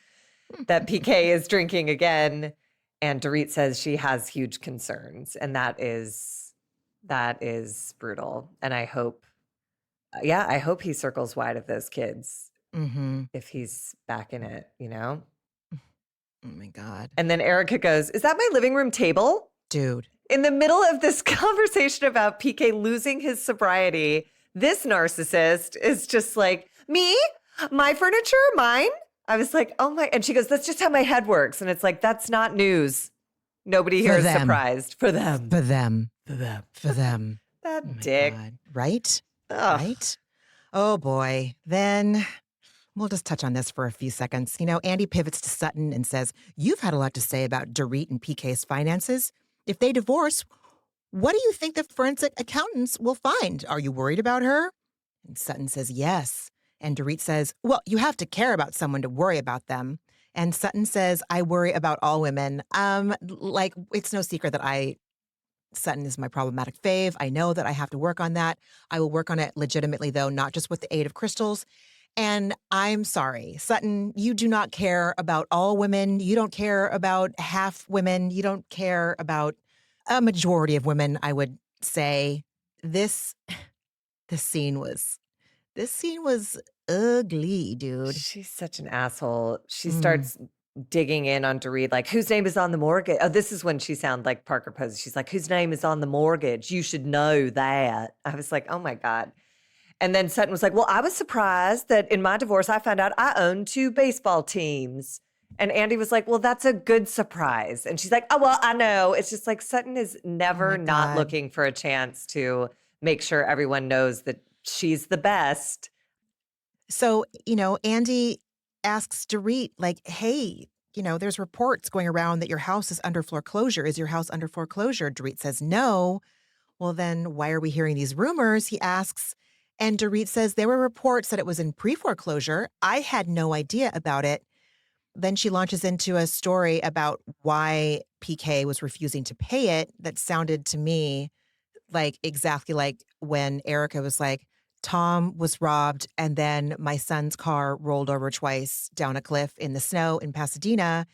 that PK is drinking again. And Dorit says she has huge concerns, and that is brutal. And I hope he circles wide of those kids if he's back in it, Oh my God. And then Erika goes, "Is that my living room table?" Dude. In the middle of this conversation about PK losing his sobriety, this narcissist is just like, me? My furniture? Mine? I was like, oh my, and she goes, that's just how my head works. And it's like, that's not news. Nobody here is surprised. For them. For them. That dick. God. Right? Ugh. Right? Oh boy. Then We'll just touch on this for a few seconds. You know, Andy pivots to Sutton and says, "You've had a lot to say about Dorit and PK's finances. If they divorce, what do you think the forensic accountants will find? Are you worried about her?" And Sutton says, "Yes." And Dorit says, "Well, you have to care about someone to worry about them." And Sutton says, "I worry about all women." Like, it's no secret that Sutton is my problematic fave. I know that I have to work on that. I will work on it legitimately, though, not just with the aid of crystals. And I'm sorry, Sutton, you do not care about all women. You don't care about half women. You don't care about a majority of women, I would say. This this scene was this scene was ugly, dude. She's such an asshole. She Mm. starts digging in on Dorit, like, whose name is on the mortgage? Oh, this is when she sounds like Parker Posey. She's like, whose name is on the mortgage? You should know that. I was like, oh my God. And then Sutton was like, well, I was surprised that in my divorce, I found out I own two baseball teams. And Andy was like, well, that's a good surprise. And she's like, oh, well, I know. It's just like Sutton is Oh my never not God. looking for a chance to make sure everyone knows that she's the best. So, Andy asks Dorit, like, "Hey, there's reports going around that your house is under foreclosure. Is your house under foreclosure?" Dorit says, "No." "Well, then why are we hearing these rumors?" he asks. And Dorit says, "There were reports that it was in pre-foreclosure. I had no idea about it." Then she launches into a story about why PK was refusing to pay it that sounded to me like exactly like when Erika was like, "Tom was robbed, and then my son's car rolled over twice down a cliff in the snow in Pasadena."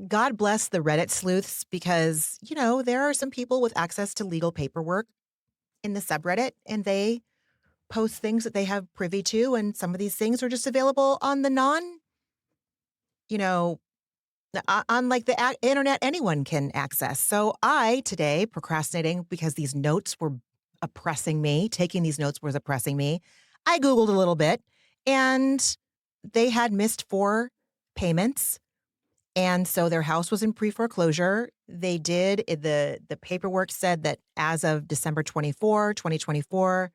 God bless the Reddit sleuths because, there are some people with access to legal paperwork in the subreddit, and they post things that they have privy to. And some of these things are just available on the you know, on like the internet anyone can access. So I today procrastinating because these notes were oppressing me. Taking these notes was oppressing me. I Googled a little bit and they had missed 4 payments. And so their house was in pre-foreclosure. They did the paperwork said that as of December 24, 2024,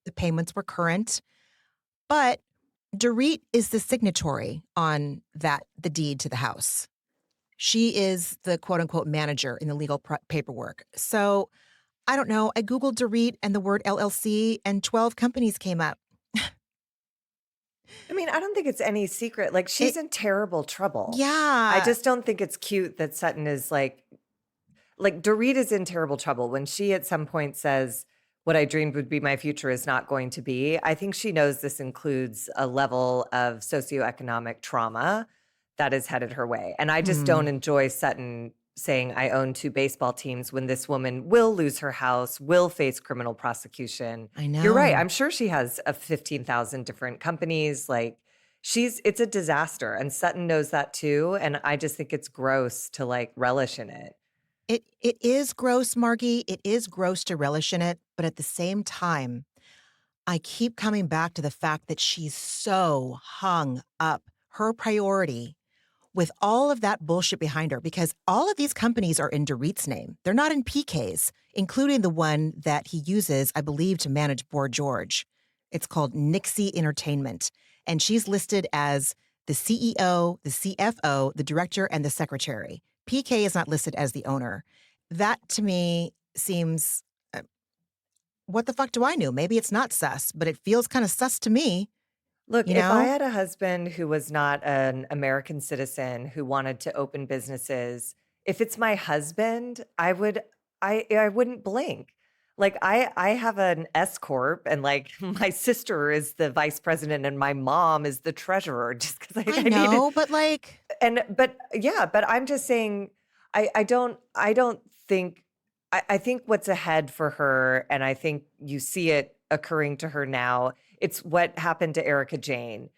the payments were current. But Dorit is the signatory on the deed to the house. She is the quote unquote manager in the legal paperwork. So I don't know. I Googled Dorit and the word LLC and 12 companies came up. I mean, I don't think it's any secret. Like, she's It, in terrible trouble. I yeah. just don't think it's cute that Sutton is like Dorit is in terrible trouble when she at some point says, what I dreamed would be my future is not going to be. I think she knows this includes a level of socioeconomic trauma that is headed her way. And I just Hmm. don't enjoy Sutton saying, I own two baseball teams when this woman will lose her house, will face criminal prosecution. I You're right. know. I'm sure she has 15,000 different companies. Like, it's a disaster. And Sutton knows that too. And I just think it's gross to like relish in it. It is gross, Margie. It is gross to relish in it. But at the same time, I keep coming back to the fact that she's so hung up. Her priority with all of that bullshit behind her, because all of these companies are in Dorit's name. They're not in PK's, including the one that he uses, I believe, to manage Boy George. It's called Nixie Entertainment. And she's listed as the CEO, the CFO, the director, and the secretary. PK is not listed as the owner. That to me seems, what the fuck do I know? Maybe it's not sus, but it feels kind of sus to me, Look, you if I know? had a husband who was not an American citizen who wanted to open businesses, if it's my husband, I wouldn't blink. Like I have an S corp and like my sister is the vice president and my mom is the treasurer just cuz I I needed know, but like, but yeah, but I'm just saying I don't think I think what's ahead for her, and I think you see it occurring to her now, it's what happened to Erica Jane.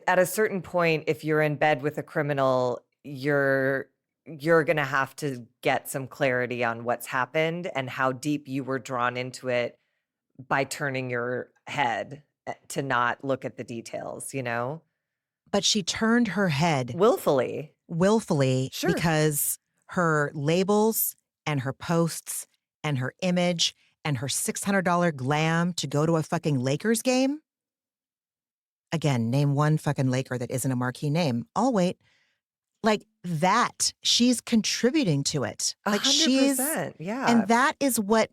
At a certain point, if you're in bed with a criminal, you're gonna have to get some clarity on what's happened and how deep you were drawn into it by turning your head to not look at the details, you know? but she turned her head Willfully. willfully Sure. because her labels and her posts and her image and her $600 glam to go to a fucking Lakers game, again, name one fucking Laker that isn't a marquee name. I'll wait. Like that, she's contributing to it. Like she's, 100%. and Yeah. that is what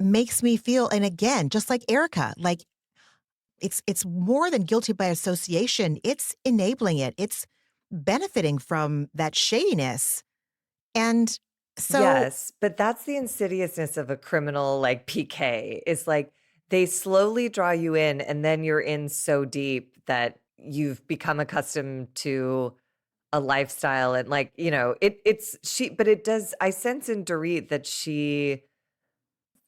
makes me feel, and again, just like Erika, like it's more than guilty by association. It's enabling it. It's benefiting from that shadiness. And so Yes, but that's the insidiousness of a criminal like PK. Is like they slowly draw you in and then you're in so deep that you've become accustomed to a lifestyle and like, it's she but it does I sense in Dorit that she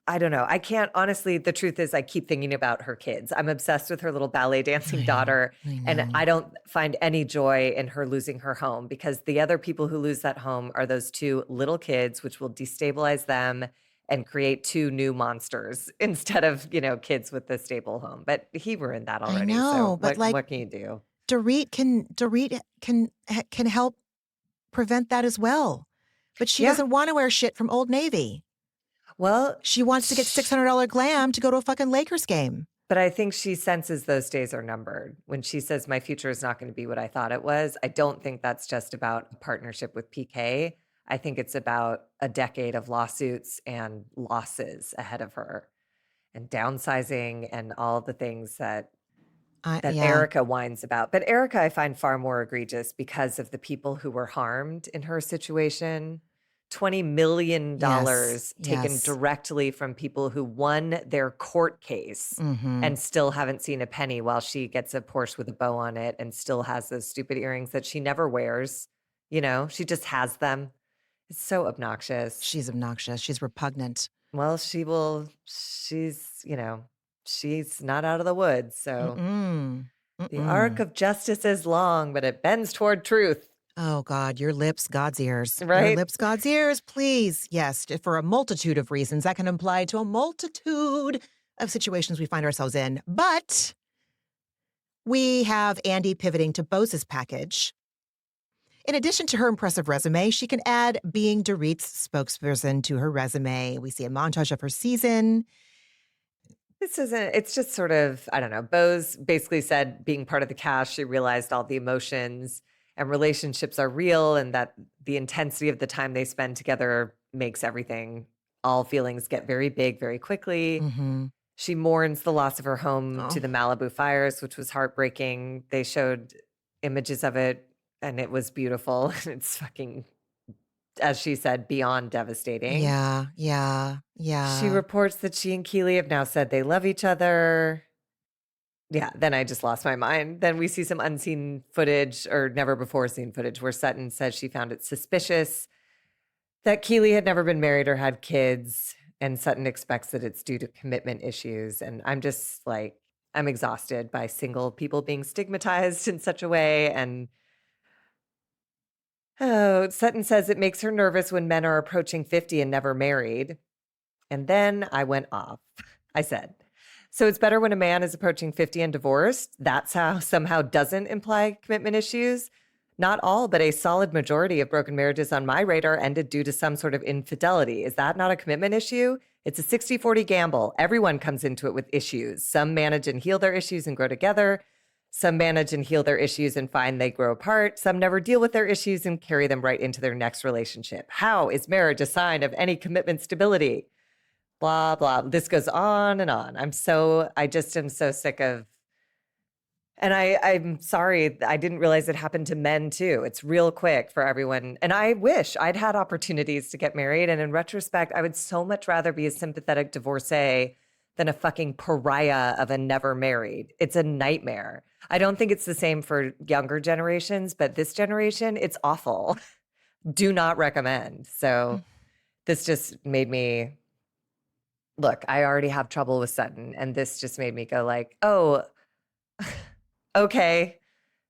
I don't know. I can't honestly, the truth is I keep thinking about her kids. I'm obsessed with her little ballet dancing daughter, I and know. I don't find any joy in her losing her home because the other people who lose that home are those two little kids, which will destabilize them and create two new monsters instead of, kids with the stable home. But he ruined that I already. So know, but like what can you do? Dorit can help prevent that as well. But she Yeah. doesn't want to wear shit from Old Navy. Well, She wants to get $600 glam to go to a fucking Lakers game. but I think she senses those days are numbered. When she says, my future is not going to be what I thought it was, I don't think that's just about a partnership with PK. I think it's about a decade of lawsuits and losses ahead of her and downsizing and all the things that Yeah. Erika whines about. But Erika, I find far more egregious because of the people who were harmed in her situation. $20 million Yes. taken Yes. directly from people who won their court case Mm-hmm. and still haven't seen a penny while she gets a Porsche with a bow on it and still has those stupid earrings that she never wears. She just has them. It's so obnoxious. She's obnoxious. She's repugnant. Well, she's not out of the woods. So Mm-mm. the arc Mm-mm. of justice is long, but it bends toward truth, Oh, God, your lips, God's ears. Your right? lips, God's ears, please. Yes, for a multitude of reasons. That can apply to a multitude of situations we find ourselves in. But we have Andy pivoting to Bose's package. In addition to her impressive resume, she can add being Dorit's spokesperson to her resume. We see a montage of her season. It's just sort of, I don't know. Bose basically said being part of the cast, she realized all the emotions and relationships are real and that the intensity of the time they spend together makes all feelings get very big very quickly. Mm-hmm. She mourns the loss of her home to Oh, the Malibu fires, which was heartbreaking. They showed images of it and it was beautiful. It's fucking, as she said, beyond devastating. yeah, yeah, She yeah. reports that she and Keely have now said they love each other. Yeah, then I just lost my mind. Then we see some unseen footage or never before seen footage where Sutton says she found it suspicious that Keely had never been married or had kids. And Sutton expects that it's due to commitment issues. And I'm just like, I'm exhausted by single people being stigmatized in such a way. And Sutton says it makes her nervous when men are approaching 50 and never married. And then I went off. I said, so it's better when a man is approaching 50 and divorced. That's how somehow doesn't imply commitment issues. Not all, but a solid majority of broken marriages on my radar ended due to some sort of infidelity. Is that not a commitment issue? It's a 60-40 gamble. Everyone comes into it with issues. Some manage and heal their issues and grow together. Some manage and heal their issues and find they grow apart. Some never deal with their issues and carry them right into their next relationship. How is marriage a sign of any commitment stability? Blah, blah. This goes on and on. I just am so sick of, and I'm sorry, I didn't realize it happened to men too. It's real quick for everyone. And I wish I'd had opportunities to get married. And in retrospect, I would so much rather be a sympathetic divorcee than a fucking pariah of a never married. It's a nightmare. I don't think it's the same for younger generations, but this generation, it's awful. Do not recommend. So this just made me look, I already have trouble with Sutton, and this just made me go like, "Oh, okay."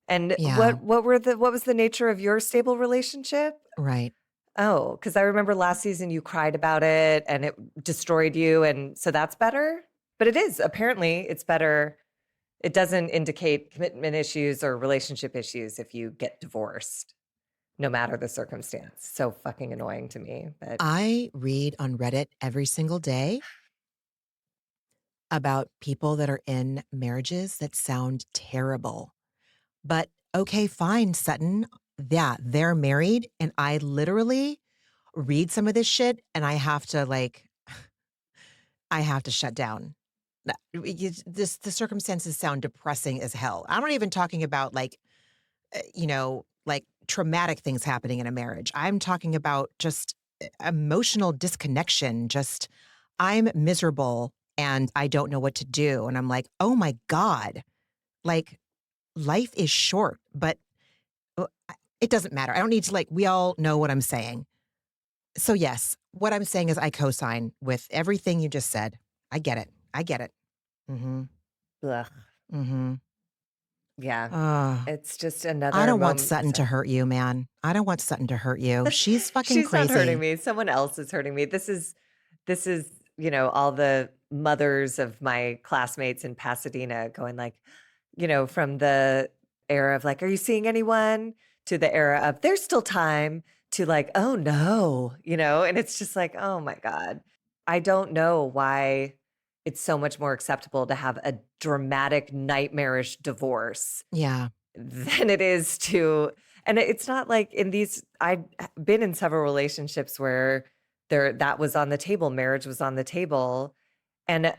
And Yeah, what was the nature of your stable relationship? right. Oh, because I remember last season you cried about it and it destroyed you, and so that's better. But it is apparently it's better. It doesn't indicate commitment issues or relationship issues if you get divorced, no matter the circumstance. So fucking annoying to me. But I read on Reddit every single day about people that are in marriages that sound terrible. But okay, fine, Sutton. Yeah, they're married. And I literally read some of this shit and I have to I have to shut down. The circumstances sound depressing as hell. I'm not even talking about like traumatic things happening in a marriage. I'm talking about just emotional disconnection. Just I'm miserable and I don't know what to do. And I'm like, oh my God, like life is short, but it doesn't matter. I don't need to we all know what I'm saying. So yes, what I'm saying is I co-sign with everything you just said. I get it. I get it. Mm-hmm. Ugh. Mm-hmm. Yeah. Uh, It's just I another don't want moment. Sutton to hurt you, man. I don't want Sutton to hurt you. She's fucking She's not hurting crazy. me. Someone else is hurting me. This is, all the mothers of my classmates in Pasadena going like, from the era of like, are you seeing anyone? To the era of there's still time to like, oh no, and it's just like, oh my God. I don't know why it's so much more acceptable to have a dramatic, nightmarish divorce Yeah. than it is to, and it's not like in these, I've been in several relationships where that was on the table, marriage was on the table. And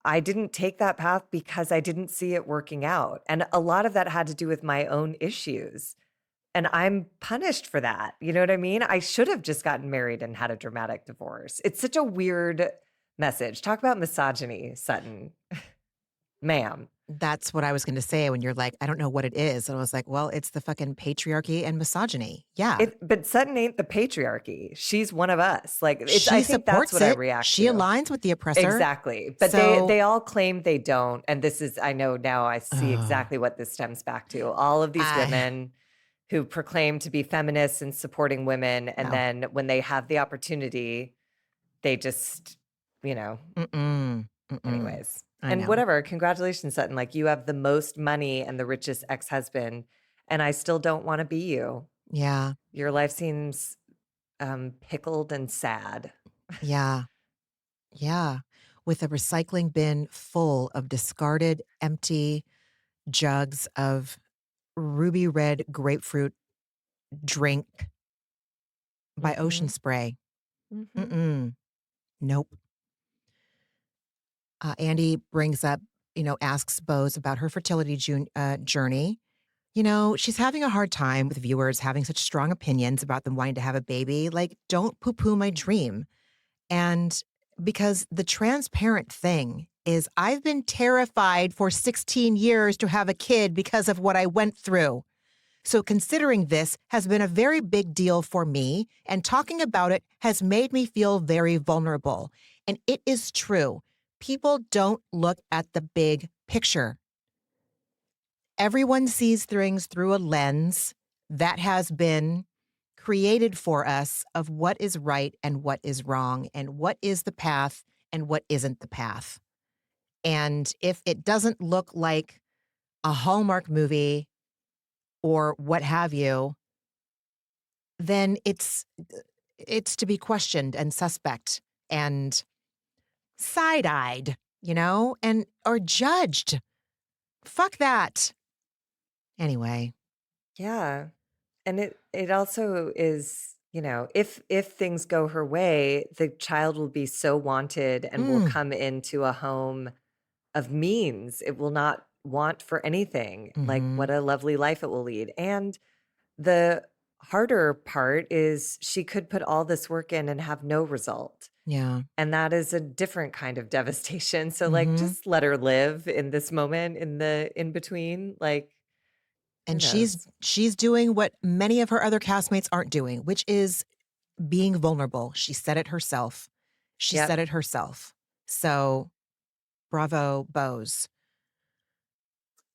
I didn't take that path because I didn't see it working out. And a lot of that had to do with my own issues. And I'm punished for that. You know what I mean? I should have just gotten married and had a dramatic divorce. It's such a weird message. Talk about misogyny, Sutton. Ma'am. That's what I was going to say when you're like, I don't know what it is. And I was like, well, it's the fucking patriarchy and misogyny. Yeah. But Sutton ain't the patriarchy. She's one of us. Like I She think that's supports what I it. react She to. aligns with the oppressor. Exactly. But So, they all claim they don't. And this is, I know now I see oh, exactly what this stems back to. All of these I, women who proclaim to be feminists and supporting women. And no. then when they have the opportunity, they just, you know, Mm-mm. Mm-mm. anyways. I And know. whatever, congratulations, Sutton. Like you have the most money and the richest ex-husband. And I still don't want to be you. Yeah. Your life seems pickled and sad. Yeah. Yeah. With a recycling bin full of discarded, empty jugs of ruby red grapefruit drink by Ocean Mhm. Spray. Mhm. Mm-mm. Nope. Andy brings up, asks Bose about her fertility journey. She's having a hard time with viewers having such strong opinions about them wanting to have a baby. Like, don't poo poo my dream. And because the transparent thing is, I've been terrified for 16 years to have a kid because of what I went through. So considering this has been a very big deal for me, and talking about it has made me feel very vulnerable. And it is true. People don't look at the big picture. Everyone sees things through a lens that has been created for us of what is right and what is wrong, and what is the path and what isn't the path. And if it doesn't look like a Hallmark movie or what have you, then it's to be questioned and suspect and side-eyed, and or judged. Fuck that. Anyway. Yeah. And it also is, if things go her way, the child will be so wanted and will Mm. come into a home of means. It will not want for anything. Like Mm-hmm. what a lovely life it will lead. And the harder part is she could put all this work in and have no result. Yeah. And that is a different kind of devastation. So like Mm-hmm. just let her live in this moment in the in between. Like, who And she's knows? she's doing what many of her other castmates aren't doing, which is being vulnerable. She said it herself. She said Yep. it herself. So bravo, Bose.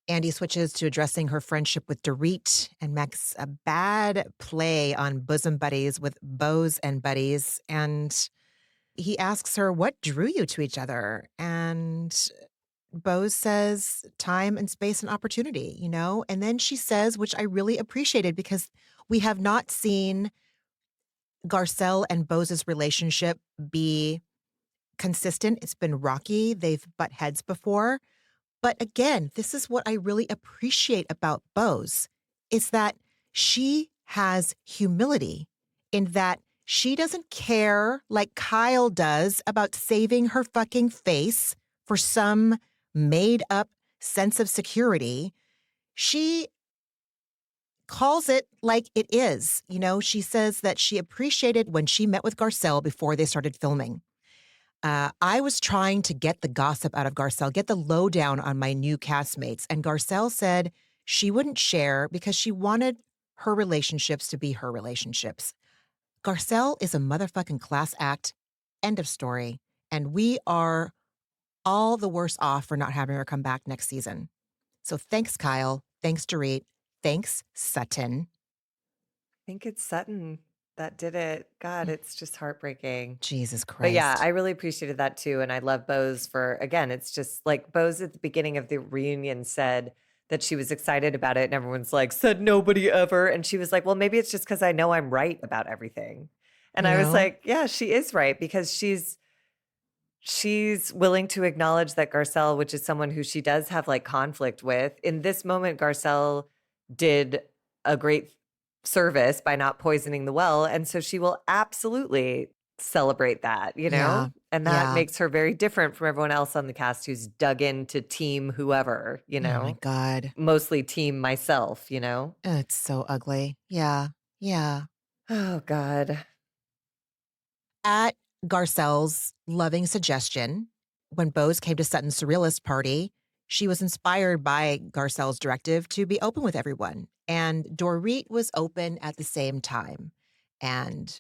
Andy switches to addressing her friendship with Dorit and makes a bad play on bosom buddies with Bose and buddies. And he asks her, what drew you to each other? And Bose says, time and space and opportunity, And then she says, which I really appreciated because we have not seen Garcelle and Bose's relationship be consistent. It's been rocky. They've butt heads before. But again, this is what I really appreciate about Bose is that she has humility in that she doesn't care like Kyle does about saving her fucking face for some made up sense of security. She calls it like it is. You know, she says that she appreciated when she met with Garcelle before they started filming. I was trying to get the gossip out of Garcelle, get the lowdown on my new castmates. And Garcelle said she wouldn't share because she wanted her relationships to be her relationships. Garcelle is a motherfucking class act. End of story. And we are all the worse off for not having her come back next season. So thanks, Kyle. Thanks, Dorit. Thanks, Sutton. I think it's Sutton that did it. God, it's just heartbreaking. Jesus But yeah, Christ. I really appreciated that too. And I love Bose for, again, it's just like Bose at the beginning of the reunion said that she was excited about it. And everyone's like, said nobody ever. And she was like, well, maybe it's just because I know I'm right about everything. And You I was know? like, yeah, she is right because she's willing to acknowledge that Garcelle, which is someone who she does have like conflict with, in this moment, Garcelle did a great service by not poisoning the well. And so she will absolutely celebrate that, you Yeah. know? And that Yeah. makes her very different from everyone else on the cast who's dug into team whoever, you Oh my know? God. Mostly team myself, you know? It's so ugly. Yeah. Yeah. Oh, God. At Garcelle's loving suggestion, when Bose came to Sutton's surrealist party, she was inspired by Garcelle's directive to be open with everyone. And Dorit was open at the same time. And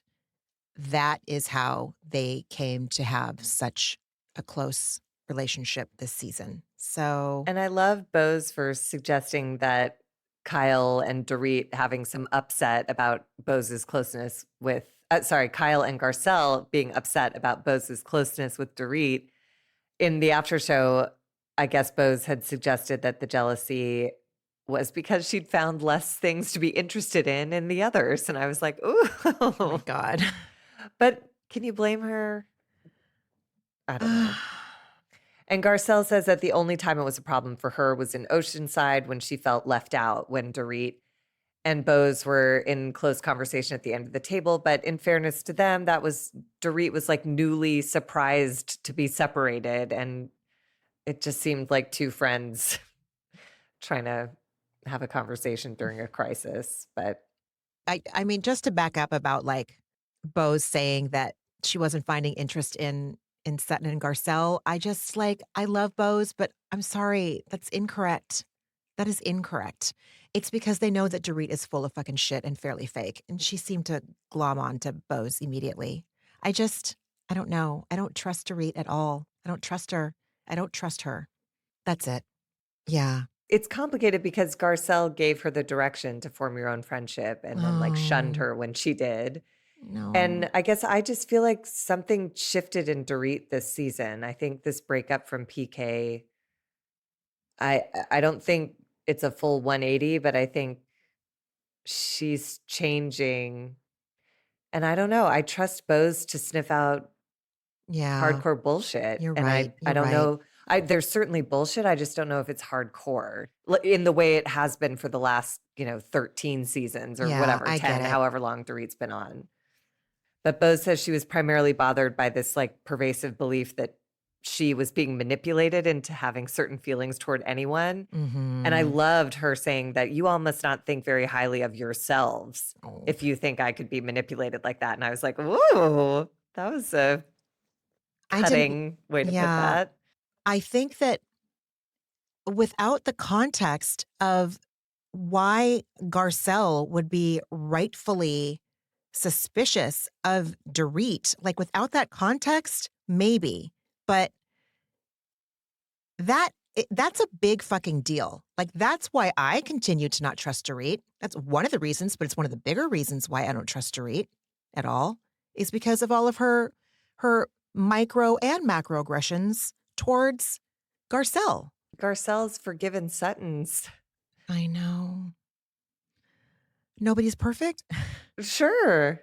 that is how they came to have such a close relationship this season. So, And I love Bose for suggesting that Kyle and Dorit having some upset about Bose's closeness with, Kyle and Garcelle being upset about Bose's closeness with Dorit. In the after show, I guess Bose had suggested that the jealousy was because she'd found less things to be interested in the others. And I was like, oh my ooh. God. But can you blame her? I don't know. And Garcelle says that the only time it was a problem for her was in Oceanside when she felt left out when Dorit and Bose were in close conversation at the end of the table. But in fairness to them, Dorit was like newly surprised to be separated. And it just seemed like two friends trying to have a conversation during a crisis. But I mean, just to back up about like Bose saying that she wasn't finding interest in Sutton and Garcelle, I just like I love Bose, but I'm sorry, that's incorrect. That is incorrect. It's because they know that Dorit is full of fucking shit and fairly fake, and she seemed to glom on to Bose immediately. I don't know. I don't trust Dorit at all. I don't trust her. I don't trust her. That's it. Yeah. it's complicated because Garcelle gave her the direction to form your own friendship and then like shunned Oh, her when she did. no. And I guess I just feel like something shifted in Dorit this season. I think this breakup from PK, I don't think it's a full 180, but I think she's changing. And I don't know. I trust Bose to sniff out Yeah. hardcore bullshit. You're And right. I You're don't right. know. There's certainly bullshit. I just don't know if it's hardcore in the way it has been for the last, 13 seasons or Yeah, whatever, I get 10, it. however long Dorit's been on. But Bose says she was primarily bothered by this like pervasive belief that she was being manipulated into having certain feelings toward anyone. And I Mm-hmm. loved her saying that you all must not think very highly of yourselves Oh. if you think I could be manipulated like that. And I was like, ooh, that was a I didn't, cutting way to put yeah. that. I think that without the context of why Garcelle would be rightfully suspicious of Dorit, like without that context, maybe. But that's a big fucking deal. Like that's why I continue to not trust Dorit. That's one of the reasons, but it's one of the bigger reasons why I don't trust Dorit at all is because of all of her micro and macro aggressions towards Garcelle. Garcelle's forgiven Sutton's. I know. Nobody's perfect. Sure.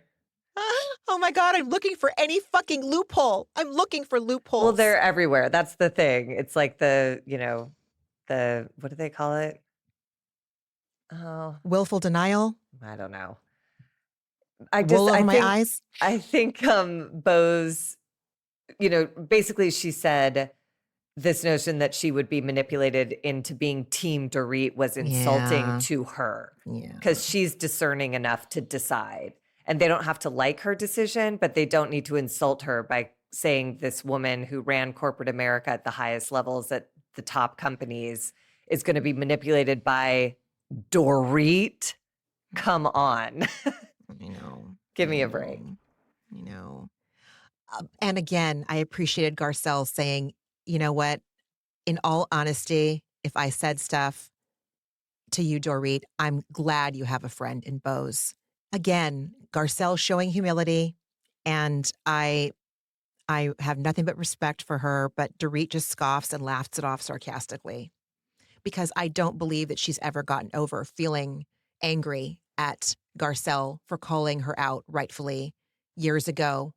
Oh my God, I'm looking for any fucking loophole. I'm looking for loopholes. Well, they're everywhere. That's the thing. It's like the what do they call it? Oh, willful denial, I don't know. wool I over my think eyes. Bose, basically she said this notion that she would be manipulated into being Team Dorit was insulting Yeah. to her Yeah. because she's discerning enough to decide. And they don't have to like her decision, but they don't need to insult her by saying this woman who ran corporate America at the highest levels at the top companies is going to be manipulated by Dorit. Come on. I know. Give me I a break. know. I know. And again, I appreciated Garcelle saying, you know what? In all honesty, if I said stuff to you, Dorit, I'm glad you have a friend in Bose. Again, Garcelle showing humility, and I have nothing but respect for her, but Dorit just scoffs and laughs it off sarcastically because I don't believe that she's ever gotten over feeling angry at Garcelle for calling her out rightfully years ago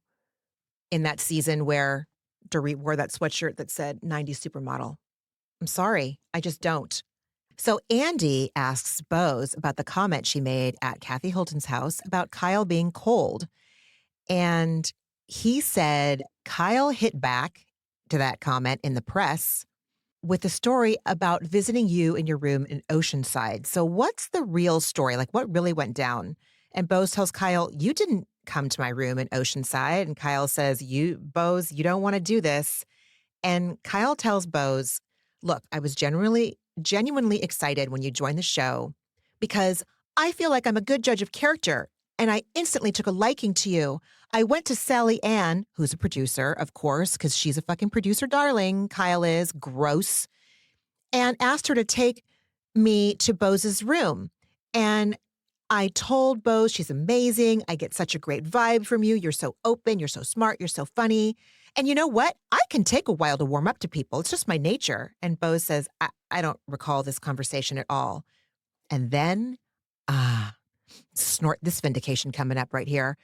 in that season where Dorit wore that sweatshirt that said 90s supermodel. I'm sorry. I just don't. So Andy asks Bose about the comment she made at Kathy Hilton's house about Kyle being cold. And he said Kyle hit back to that comment in the press with a story about visiting you in your room in Oceanside. So what's the real story? Like, what really went down? And Bose tells Kyle, you didn't come to my room in Oceanside. And Kyle says, Bose, you don't want to do this. And Kyle tells Bose, look, I was genuinely excited when you joined the show because I feel like I'm a good judge of character. And I instantly took a liking to you. I went to Sally Ann, who's a producer, of course, because she's a fucking producer darling. Kyle is gross. And asked her to take me to Bose's room. And I told Bose, she's amazing. I get such a great vibe from you. You're so open. You're so smart. You're so funny. And you know what? I can take a while to warm up to people. It's just my nature. And Bose says, I don't recall this conversation at all. And then, snort this vindication coming up right here.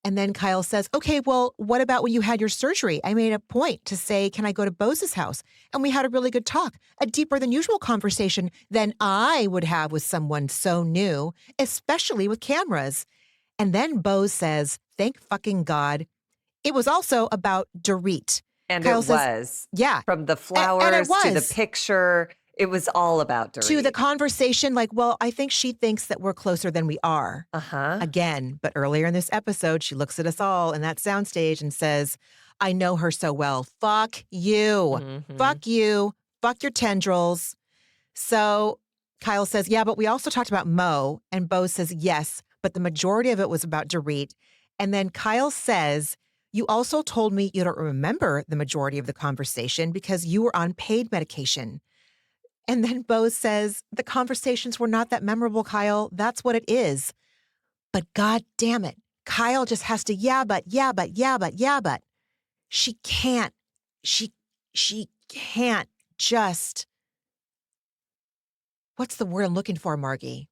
And then Kyle says, okay, well, what about when you had your surgery? I made a point to say, can I go to Bose's house? And we had a really good talk, a deeper than usual conversation than I would have with someone so new, especially with cameras. And then Bose says, thank fucking God. It was also about Dorit. And Kyle it says, was. yeah. From the And flowers it to the was. picture. It was all about Dorit. To the conversation, like, well, I think she thinks that we're closer than we are. Uh-huh. Again, but earlier in this episode, she looks at us all in that soundstage and says, I know her so well. Fuck you. Mm-hmm. Fuck you. Fuck your tendrils. So Kyle says, yeah, but we also talked about Mo. And Bose says, yes, but the majority of it was about Dorit. And then Kyle says, you also told me you don't remember the majority of the conversation because you were on paid medication. And then Bose says, the conversations were not that memorable, Kyle. That's what it is. But God damn it, Kyle just has to, yeah, but. She can't just, what's the word I'm looking for, Margie?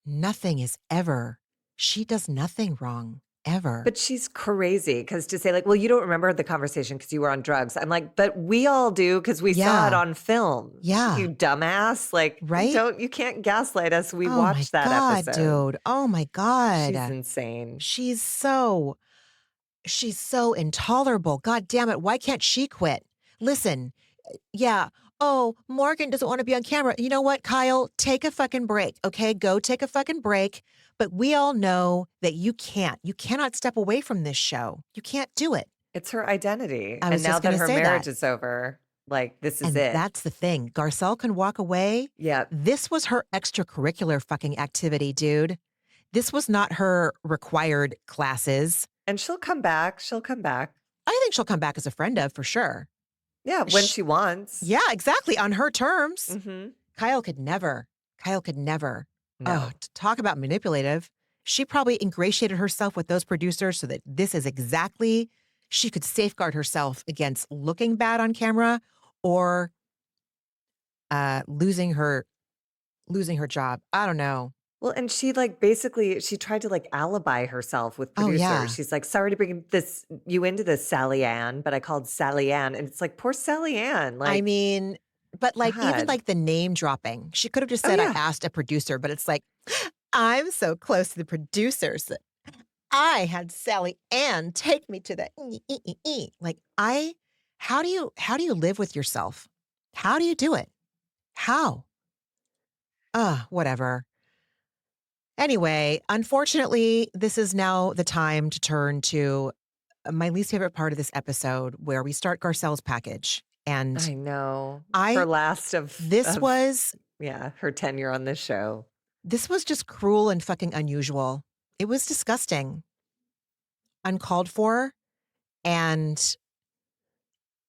Nothing is ever. She does nothing wrong. Ever. But she's crazy because to say like, well, you don't remember the conversation because you were on drugs. I'm like, but we all do because we saw it on film. Yeah. You dumbass. Like, right? you can't gaslight us. We oh watched my that God, episode. Dude. Oh my God. She's insane. She's so intolerable. God damn it. Why can't she quit? Listen, yeah. Oh, Morgan doesn't want to be on camera. You know what, Kyle? Take a fucking break, okay? Go take a fucking break. But we all know that you can't. You cannot step away from this show. You can't do it. It's her identity. I And was now just that gonna her say marriage that. is over, like, this is And it. that's the thing. Garcelle can walk away. Yeah. This was her extracurricular fucking activity, dude. This was not her required classes. And she'll come back. She'll come back. I think she'll come back as a friend of, for sure. Yeah, when she wants. Yeah, exactly. On her terms. Mm-hmm. Kyle could never. No. Oh, to talk about manipulative. She probably ingratiated herself with those producers so that this is exactly, she could safeguard herself against looking bad on camera or losing her job. I don't know. Well, and she like basically she tried to like alibi herself with Oh, producers. yeah. She's like, sorry to bring this you into this, Sally Ann, but I called Sally Ann. And it's like, poor Sally Ann. I Like, mean, but like even God. like the name dropping, she could have just Oh said, I yeah. asked a producer, but it's like, I'm so close to the producers that I had Sally Ann take me to the like how do you live with yourself? How do you do it? How? Whatever. Anyway, unfortunately, this is now the time to turn to my least favorite part of this episode where we start Garcelle's package. And I know. Her I last this of was yeah, her tenure on this show. this was just cruel and fucking unusual. It was disgusting, uncalled for, and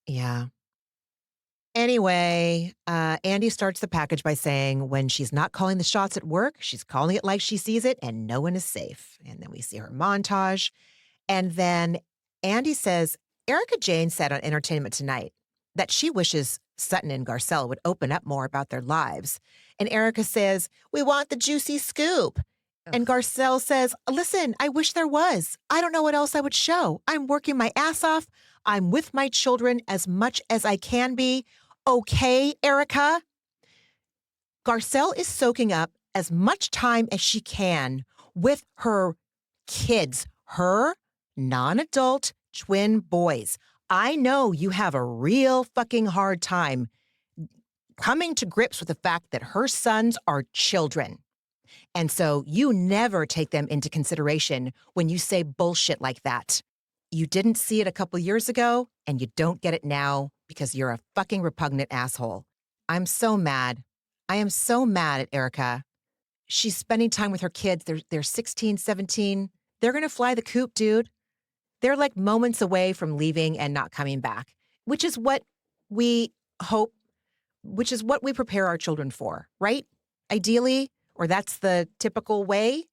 yeah. Anyway, Andy starts the package by saying when she's not calling the shots at work, she's calling it like she sees it and no one is safe. And then we see her montage. And then Andy says, Erika Jane said on Entertainment Tonight that she wishes Sutton and Garcelle would open up more about their lives. And Erika says, we want the juicy scoop. And Ugh. Garcelle says, listen, I wish there was. I don't know what else I would show. I'm working my ass off. I'm with my children as much as I can be. Okay, Erika. Garcelle is soaking up as much time as she can with her kids, her non-adult twin boys. I know you have a real fucking hard time coming to grips with the fact that her sons are children. And so you never take them into consideration when you say bullshit like that. You didn't see it a couple years ago, and you don't get it now because you're a fucking repugnant asshole. I'm so mad. I am so mad at Erika. She's spending time with her kids. They're 16, 17. They're going to fly the coop, dude. They're like moments away from leaving and not coming back, which is what we hope, which is what we prepare our children for, right? Ideally, or that's the typical way.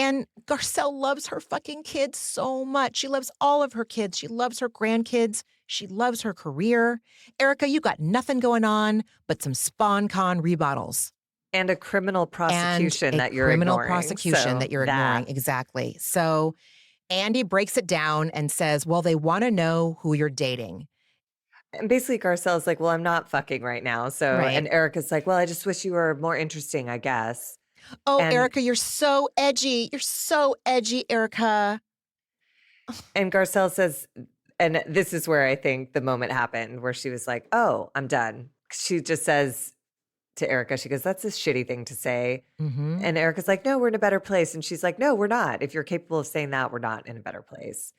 And Garcelle loves her fucking kids so much. She loves all of her kids. She loves her grandkids. She loves her career. Erika, you got nothing going on but some SpawnCon rebuttals. And a criminal And prosecution a that you're criminal ignoring. prosecution So that you're ignoring. Exactly. So Andy breaks it down and says, well, they want to know who you're dating. And basically Garcelle's like, well, I'm not fucking right now. So, Right. and Erica's like, well, I just wish you were more interesting, I guess. Oh, And Erika, you're so edgy. You're so edgy, Erika. and Garcelle says, and this is where I think the moment happened where she was like, oh, I'm done. She just says to Erika, she goes, that's a shitty thing to say. Mm-hmm. And Erica's like, no, we're in a better place. And she's like, no, we're not. If you're capable of saying that, we're not in a better place.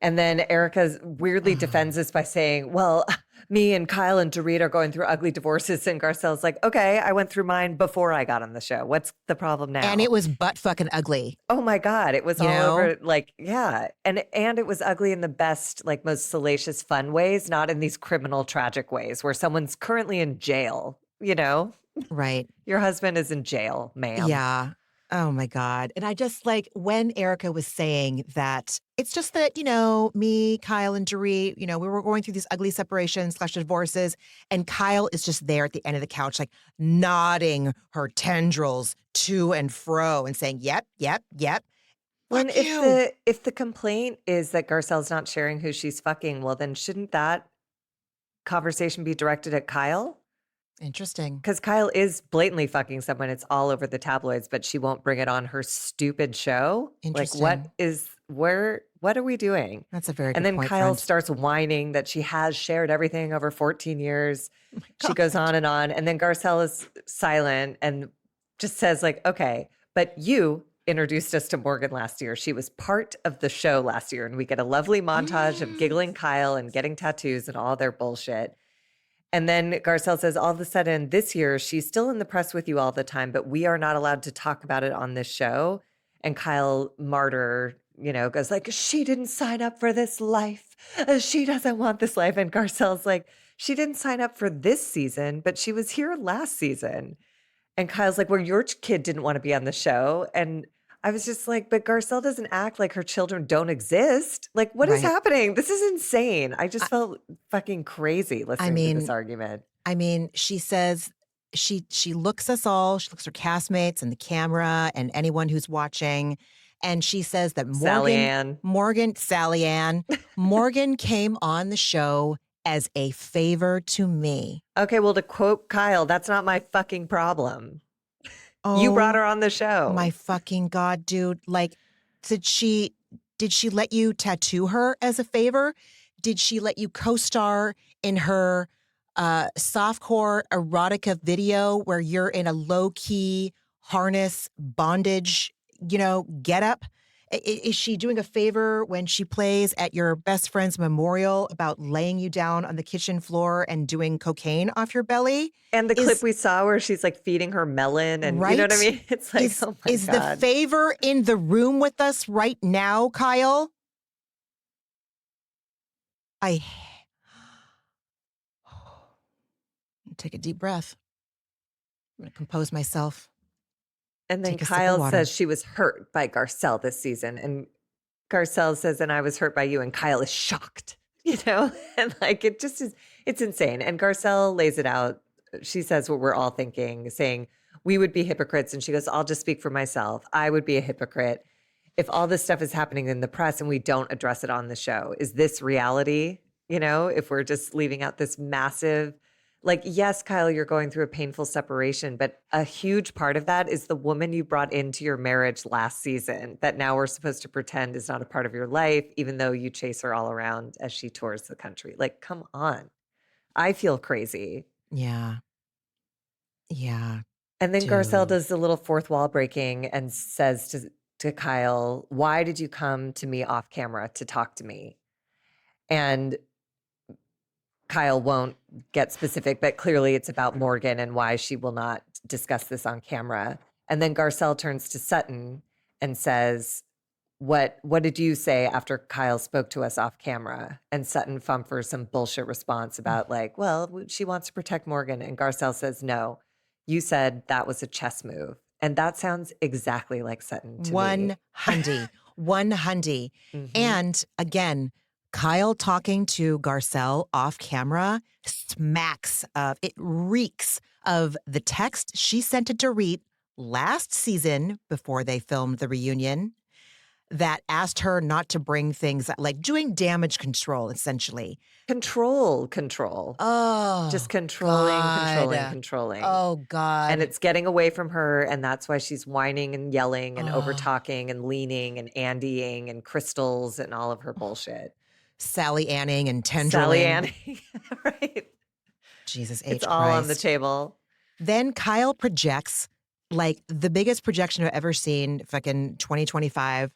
And then Erica weirdly defends this by saying, well, me and Kyle and Dorit are going through ugly divorces. And Garcelle's like, okay, I went through mine before I got on the show. What's the problem now? And it was butt fucking ugly. Oh my God. It was You all know? over, like, yeah. And it was ugly in the best, like most salacious, fun ways, not in these criminal, tragic ways where someone's currently in jail, you know? Right. Your husband is in jail, ma'am. Yeah. Oh my God. And I just like when Erika was saying that it's just that, me, Kyle, and Dorit, we were going through these ugly separations / divorces. And Kyle is just there at the end of the couch, like nodding her tendrils to and fro and saying, yep, yep, yep. When Fuck you. if the complaint is that Garcelle's not sharing who she's fucking, well, then shouldn't that conversation be directed at Kyle? Interesting. Because Kyle is blatantly fucking someone. It's all over the tabloids, but she won't bring it on her stupid show. Like, Interesting. what are we doing? That's a very good And then point, Kyle friend. starts whining that she has shared everything over 14 years. Oh my She God. goes on. And then Garcelle is silent and just says like, okay, but you introduced us to Morgan last year. She was part of the show last year. And we get a lovely montage of giggling Kyle and getting tattoos and all their bullshit. And then Garcelle says, all of a sudden this year, she's still in the press with you all the time, but we are not allowed to talk about it on this show. And Kyle Martyr, goes like, she didn't sign up for this life. She doesn't want this life. And Garcelle's like, she didn't sign up for this season, but she was here last season. And Kyle's like, well, your kid didn't want to be on the show. And I was just like, but Garcelle doesn't act like her children don't exist. Like, what is Right. happening? This is insane. I just felt fucking crazy listening to this argument. I mean, she says she looks us all, she looks her castmates and the camera and anyone who's watching, and she says that Sally Ann, Morgan came on the show as a favor to me. Okay, well, to quote Kyle, that's not my fucking problem. You brought Oh her on the show. my fucking God, dude. Like, did she let you tattoo her as a favor? Did she let you co-star in her softcore erotica video where you're in a low-key harness bondage, getup? Is she doing a favor when she plays at your best friend's memorial about laying you down on the kitchen floor and doing cocaine off your belly? And the clip we saw where she's like feeding her melon and you know what I mean? It's like, oh my is God. the favor in the room with us right now, Kyle? Take a deep breath. I'm going to compose myself. And then Take a sip of Kyle water. says she was hurt by Garcelle this season. And Garcelle says, and I was hurt by you. And Kyle is shocked, And like, it just is, it's insane. And Garcelle lays it out. She says what we're all thinking, saying we would be hypocrites. And she goes, I'll just speak for myself. I would be a hypocrite if all this stuff is happening in the press and we don't address it on the show. Is this reality? If we're just leaving out this massive, like, yes, Kyle, you're going through a painful separation, but a huge part of that is the woman you brought into your marriage last season that now we're supposed to pretend is not a part of your life, even though you chase her all around as she tours the country. Like, come on. I feel crazy. Yeah. Yeah. And then Dude. Garcelle does the little fourth wall breaking and says to Kyle, why did you come to me off camera to talk to me? And Kyle won't get specific, but clearly it's about Morgan and why she will not discuss this on camera. And then Garcelle turns to Sutton and says, what did you say after Kyle spoke to us off camera? And Sutton fumfers some bullshit response about like, well, she wants to protect Morgan. And Garcelle says, no, you said that was a chess move. And that sounds exactly like Sutton to me. 100. Mm-hmm. And again, Kyle talking to Garcelle off camera it reeks of the text she sent to Dorit last season before they filmed the reunion that asked her not to bring things like doing damage control, essentially. Control. Oh, just controlling. Oh, God. And it's getting away from her. And that's why she's whining and yelling and over-talking and leaning and Andying and crystals and all of her bullshit. Sally Anning and tendriling. Sally Anning, right? Jesus H. It's all Christ. on the table. Then Kyle projects like the biggest projection I've ever seen, fucking 2025.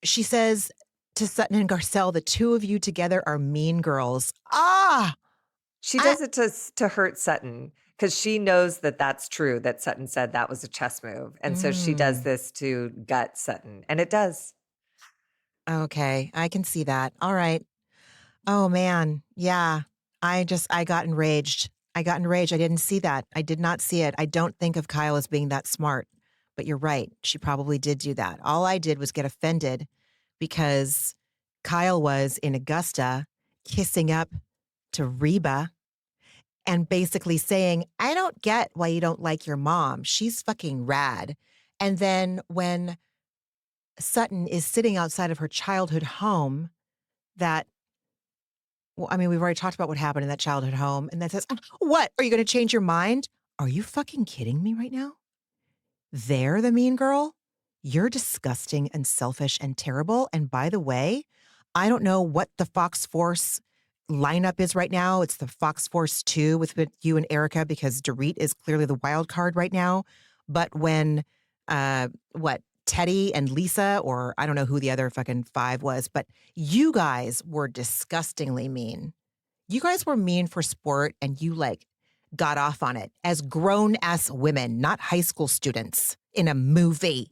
She says to Sutton and Garcelle, the two of you together are mean girls. She does it to hurt Sutton because she knows that that's true, that Sutton said that was a chess move. And so she does this to gut Sutton. And it does. Okay, I can see that. All right. Oh, man. Yeah. I got enraged. I didn't see that. I did not see it. I don't think of Kyle as being that smart. But you're right. She probably did do that. All I did was get offended because Kyle was in Augusta kissing up to Reba and basically saying, I don't get why you don't like your mom. She's fucking rad. And then when Sutton is sitting outside of her childhood home we've already talked about what happened in that childhood home. And then says, what? Are you going to change your mind? Are you fucking kidding me right now? They're the mean girl? You're disgusting and selfish and terrible. And by the way, I don't know what the Fox Force lineup is right now. It's the Fox Force 2 with you and Erika because Dorit is clearly the wild card right now. But when, Teddy and Lisa, or I don't know who the other fucking 5 was, but you guys were disgustingly mean. You guys were mean for sport and you got off on it as grown-ass women, not high school students in a movie.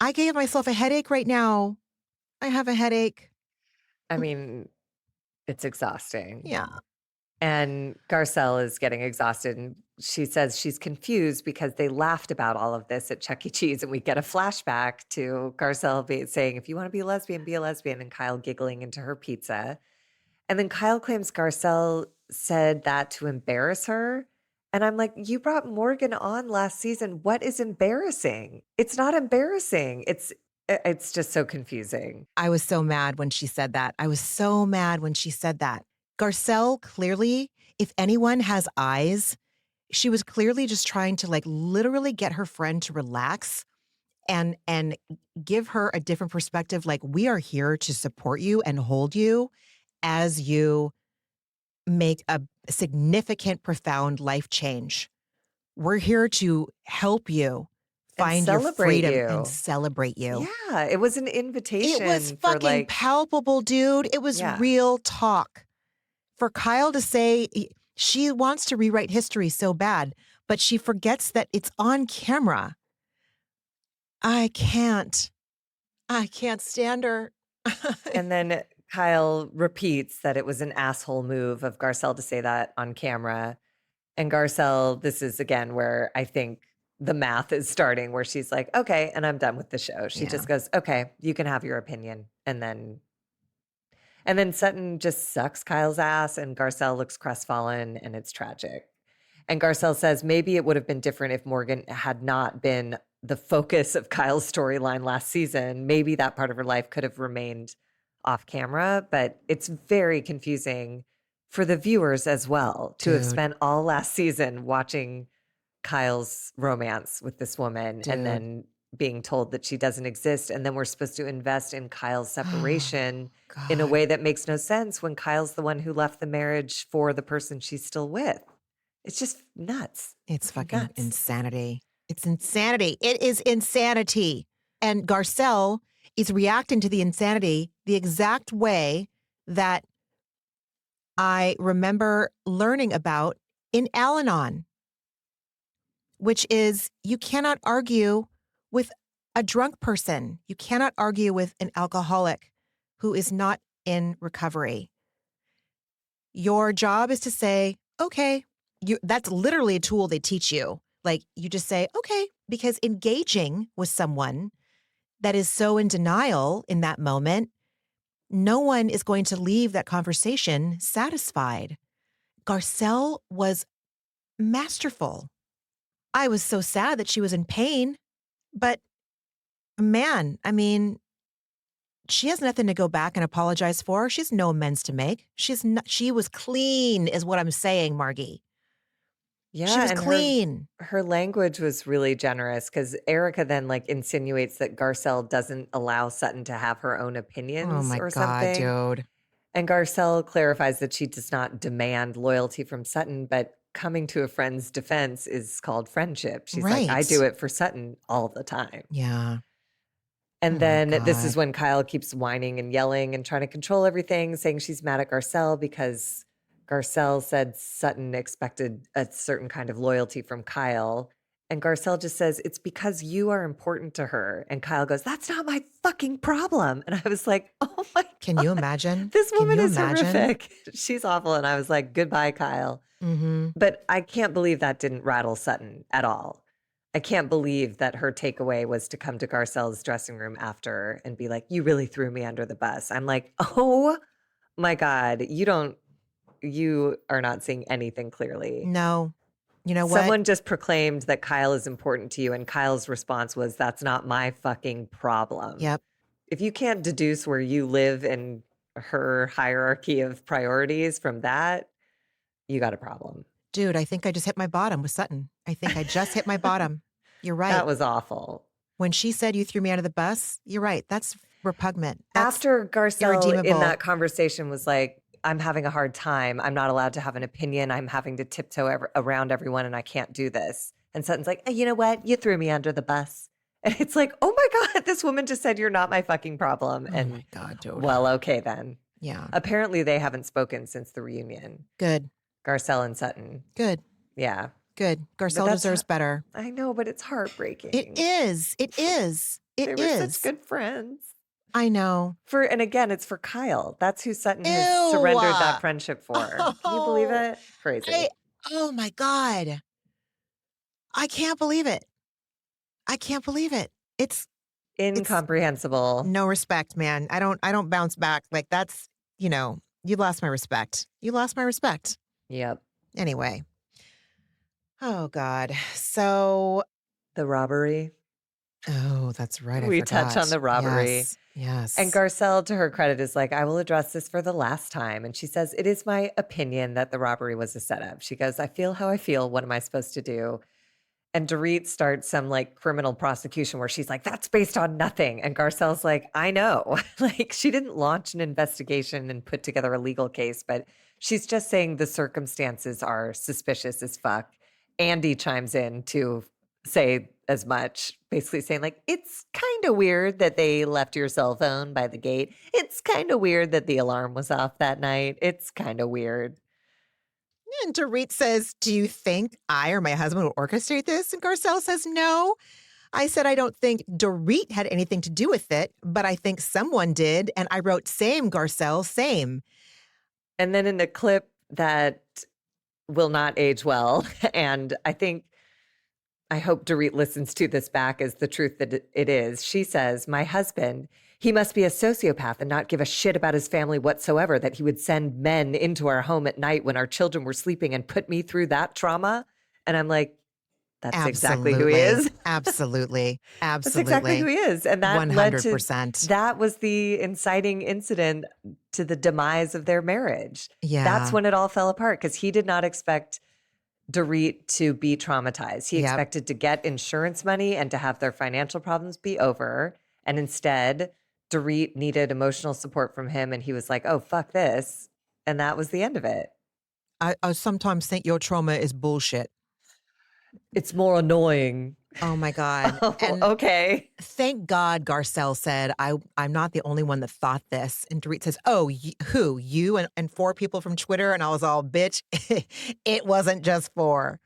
I gave myself a headache right now. I have a headache. I mean, it's exhausting. Yeah. And Garcelle is getting exhausted. And she says she's confused because they laughed about all of this at Chuck E. Cheese. And we get a flashback to Garcelle saying, if you want to be a lesbian, be a lesbian. And Kyle giggling into her pizza. And then Kyle claims Garcelle said that to embarrass her. And I'm like, you brought Morgan on last season. What is embarrassing? It's not embarrassing. It's just so confusing. I was so mad when she said that. I was so mad when she said that. Garcelle clearly, if anyone has eyes, she was clearly just trying to like literally get her friend to relax and give her a different perspective. Like, we are here to support you and hold you as you make a significant, profound life change. We're here to help you And find your celebrate freedom and you. celebrate you. Yeah, it was an It was invitation for fucking like, palpable, dude. It was yeah. real talk. For Kyle to say she wants to rewrite history so bad, but she forgets that it's on camera. I can't stand her. And then Kyle repeats that it was an asshole move of Garcelle to say that on camera. And Garcelle, this is again where I think the math is starting, where she's like, okay, and I'm done with the show. She Yeah. just goes, okay, you can have your opinion. And then Sutton just sucks Kyle's ass, and Garcelle looks crestfallen, and it's tragic. And Garcelle says maybe it would have been different if Morgan had not been the focus of Kyle's storyline last season. Maybe that part of her life could have remained off camera, but it's very confusing for the viewers as well to have Dude. spent all last season watching Kyle's romance with this woman Dude. and then being told that she doesn't exist. And then we're supposed to invest in Kyle's separation in a God. way that makes no sense when Kyle's the one who left the marriage for the person she's still with. It's just nuts. It's fucking nuts. insanity. It's insanity. It is insanity. And Garcelle is reacting to the insanity the exact way that I remember learning about in Al-Anon, which is you cannot argue with a drunk person. You cannot argue with an alcoholic who is not in recovery. Your job is to say, okay, that's literally a tool they teach you. Like, you just say, okay, because engaging with someone that is so in denial in that moment, no one is going to leave that conversation satisfied. Garcelle was masterful. I was so sad that she was in pain, but man, I mean, she has nothing to go back and apologize for. She has no amends to make. She was clean is what I'm saying, Margie. Yeah, She was and clean. her language was really generous because Erika then like insinuates that Garcelle doesn't allow Sutton to have her own opinions Oh my or God, something. dude. And Garcelle clarifies that she does not demand loyalty from Sutton, but coming to a friend's defense is called friendship. She's like, I Right. do it for Sutton all the time. Yeah. And Oh my then this is God. when Kyle keeps whining and yelling and trying to control everything, saying she's mad at Garcelle because Garcelle said Sutton expected a certain kind of loyalty from Kyle. And Garcelle just says, it's because you are important to her. And Kyle goes, that's not my fucking problem. And I was like, oh my God. Can you imagine? This Can woman you is imagine? horrific. She's awful. And I was like, goodbye, Kyle. Mm-hmm. But I can't believe that didn't rattle Sutton at all. I can't believe that her takeaway was to come to Garcelle's dressing room after and be like, you really threw me under the bus. I'm like, oh my God, you are not seeing anything clearly. No. You know what? Someone just proclaimed that Kyle is important to you, and Kyle's response was, that's not my fucking problem. Yep. If you can't deduce where you live in her hierarchy of priorities from that, you got a problem. Dude, I think I just hit my bottom with Sutton. I think I just hit my bottom. You're right. That was awful. When she said you threw me under the bus, you're right. That's repugnant. That's After Garcelle in irredeemable. that conversation was like, I'm having a hard time. I'm not allowed to have an opinion. I'm having to tiptoe around everyone and I can't do this. And Sutton's like, hey, you know what? You threw me under the bus. And it's like, oh my God, this woman just said you're not my fucking problem. Oh And my God, dude. well, okay then. Yeah. Apparently they haven't spoken since the reunion. Good. Garcelle and Sutton. Good. Yeah. Good. Garcelle that's deserves better. I know, but it's heartbreaking. It is. It is. They It were is. such good friends. I know. And again, it's for Kyle. That's who Sutton Ew. has surrendered that friendship for. Can you believe it? Crazy. Oh my God. I can't believe it. I can't believe it. It's Incomprehensible. no respect, man. I don't bounce back. Like, that's, you lost my respect. You lost my respect. Yep. Anyway. Oh, God. So, The robbery. oh, that's right. I We touch on forgot. the robbery. Yes. And Yes. Garcelle, to her credit, is like, I will address this for the last time. And she says, it is my opinion that the robbery was a setup. She goes, I feel how I feel. What am I supposed to do? And Dorit starts some like criminal prosecution where she's like, that's based on nothing. And Garcelle's like, I know. Like, she didn't launch an investigation and put together a legal case, but she's just saying the circumstances are suspicious as fuck. Andy chimes in to say as much, basically saying, like, it's kind of weird that they left your cell phone by the gate. It's kind of weird that the alarm was off that night. It's kind of weird. And Dorit says, do you think I or my husband would orchestrate this? And Garcelle says, no. I said, I don't think Dorit had anything to do with it, but I think someone did. And I wrote, same, Garcelle, same. And then in a clip that will not age well, and I hope Dorit listens to this back as the truth that it is. She says, my husband, he must be a sociopath and not give a shit about his family whatsoever, that he would send men into our home at night when our children were sleeping and put me through that trauma. And I'm like, that's exactly who he is. Absolutely. That's exactly who he is. And that led to, 100%. that was the inciting incident to the demise of their marriage. Yeah. That's when it all fell apart because he did not expect Dorit to be traumatized. He Yep. expected to get insurance money and to have their financial problems be over. And instead, Dorit needed emotional support from him. And he was like, oh, fuck this. And that was the end of it. I sometimes think your trauma is bullshit. It's more annoying. Oh my God. Oh, And okay. thank God Garcelle said, I'm not the only one that thought this. And Dorit says, oh, who? You and 4 people from Twitter? And I was all, bitch, it wasn't just 4.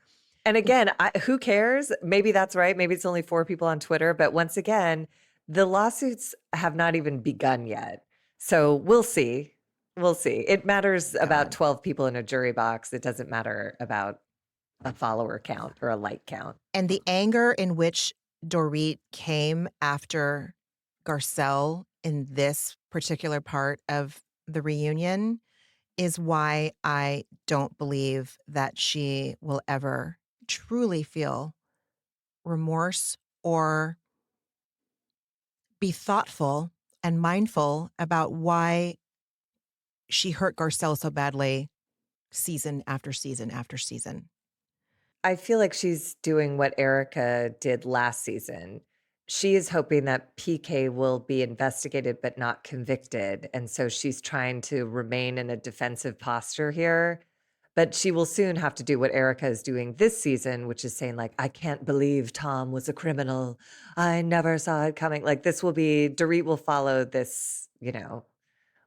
And again, who cares? Maybe that's right. Maybe it's only 4 people on Twitter. But once again, the lawsuits have not even begun yet. So we'll see. We'll see. It matters about 12 people in a jury box. It doesn't matter about a follower count or a like count. And the anger in which Dorit came after Garcelle in this particular part of the reunion is why I don't believe that she will ever truly feel remorse or be thoughtful and mindful about why she hurt Garcelle so badly season after season after season. I feel like she's doing what Erika did last season. She is hoping that PK will be investigated but not convicted. And so she's trying to remain in a defensive posture here. But she will soon have to do what Erika is doing this season, which is saying, like, I can't believe Tom was a criminal. I never saw it coming. Like, this will be, Dorit will follow this,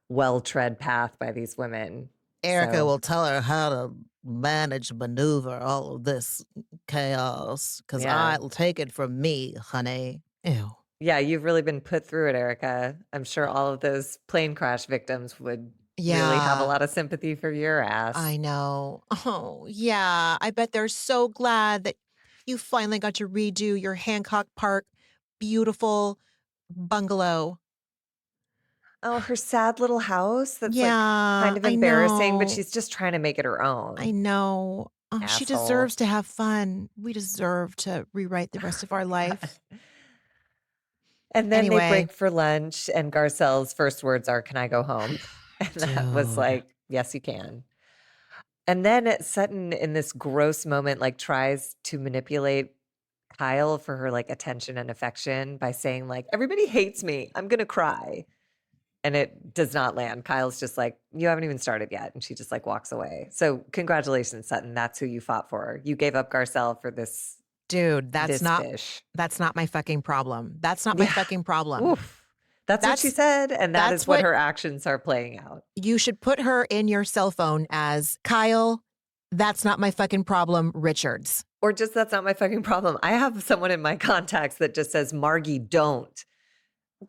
well-tread path by these women. Erika So- will tell her how to manage, maneuver all of this chaos because Yeah. I'll take it from me, honey. Ew. Yeah, you've really been put through it, Erika. I'm sure all of those plane crash victims would really have a lot of sympathy for your ass. I know. Oh, yeah. I bet they're so glad that you finally got to redo your Hancock Park beautiful bungalow. Oh, her sad little house that's Yeah, like kind of I embarrassing, but know. she's just trying to make it her own. I know. Oh, she Asshole. deserves to have fun. We deserve to rewrite the rest of our life. And then Anyway. they break for lunch, and Garcelle's first words are, "Can I go home?" And that was Dude. like, "Yes, you can." And then Sutton, in this gross moment, like tries to manipulate Kyle for her like attention and affection by saying like, "Everybody hates me. I'm gonna cry." And it does not land. Kyle's just like, you haven't even started yet. And she just like walks away. So congratulations, Sutton. That's who you fought for. You gave up Garcelle for this. Dude, that's this not fish. that's not my fucking problem. That's not my Yeah. fucking problem. Oof. That's what she said. And that that's is what what- her actions are playing out. You should put her in your cell phone as Kyle, that's not my fucking problem, Richards. Or just, that's not my fucking problem. I have someone in my contacts that just says, Margie, don't.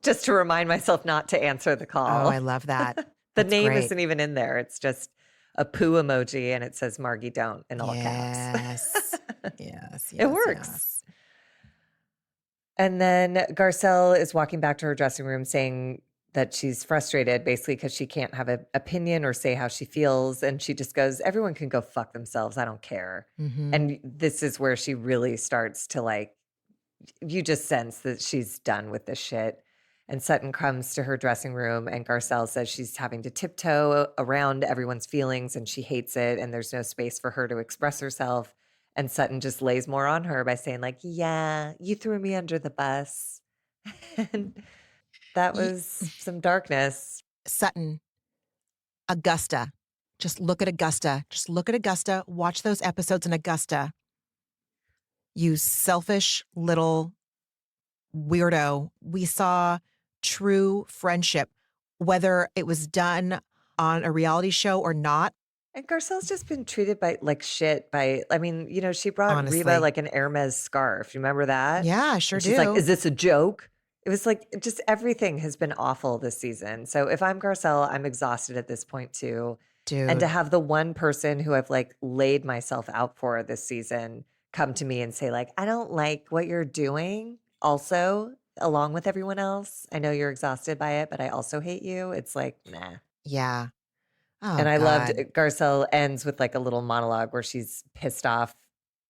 Just to remind myself not to answer the call. Oh, I love that. The That's name great. isn't even in there. It's just a poo emoji and it says Margie don't in all caps. Yes. Yes. It works. And then Garcelle is walking back to her dressing room saying that she's frustrated basically because she can't have an opinion or say how she feels. And she just goes, everyone can go fuck themselves. I don't care. Mm-hmm. And this is where she really starts to like, you just sense that she's done with this shit. And Sutton comes to her dressing room and Garcelle says she's having to tiptoe around everyone's feelings and she hates it. And there's no space for her to express herself. And Sutton just lays more on her by saying like, yeah, you threw me under the bus. And that Ye- was some darkness. Sutton, Augusta. Just look at Augusta. Just look at Augusta. Watch those episodes in Augusta. You selfish little weirdo. We saw true friendship, whether it was done on a reality show or not. And Garcelle's just been treated by like shit by, I mean, you know, she brought Reba Honestly. like an Hermes scarf. You remember that? Yeah, I sure And she's like, do. is this a joke? It was like, just everything has been awful this season. So if I'm Garcelle, I'm exhausted at this point too. And to Dude. have the one person who I've like laid myself out for this season come to me and say like, I don't like what you're doing also, along with everyone else. I know you're exhausted by it, but I also hate you. It's like, nah. Yeah. Oh, And I loved God. Garcelle ends with like a little monologue where she's pissed off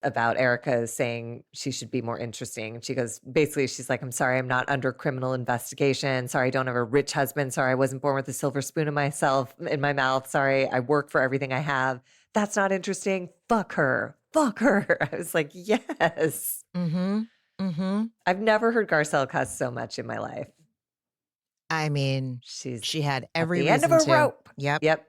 about Erika saying she should be more interesting. And she goes, basically, she's like, I'm sorry, I'm not under criminal investigation. Sorry, I don't have a rich husband. Sorry, I wasn't born with a silver spoon in my mouth. Sorry, I work for everything I have. That's not interesting. Fuck her. Fuck her. I was like, yes. Mm-hmm. Mm-hmm. I've never heard Garcelle cuss so much in my life. I mean, She's she had at every the end of reason a to. rope. Yep. Yep.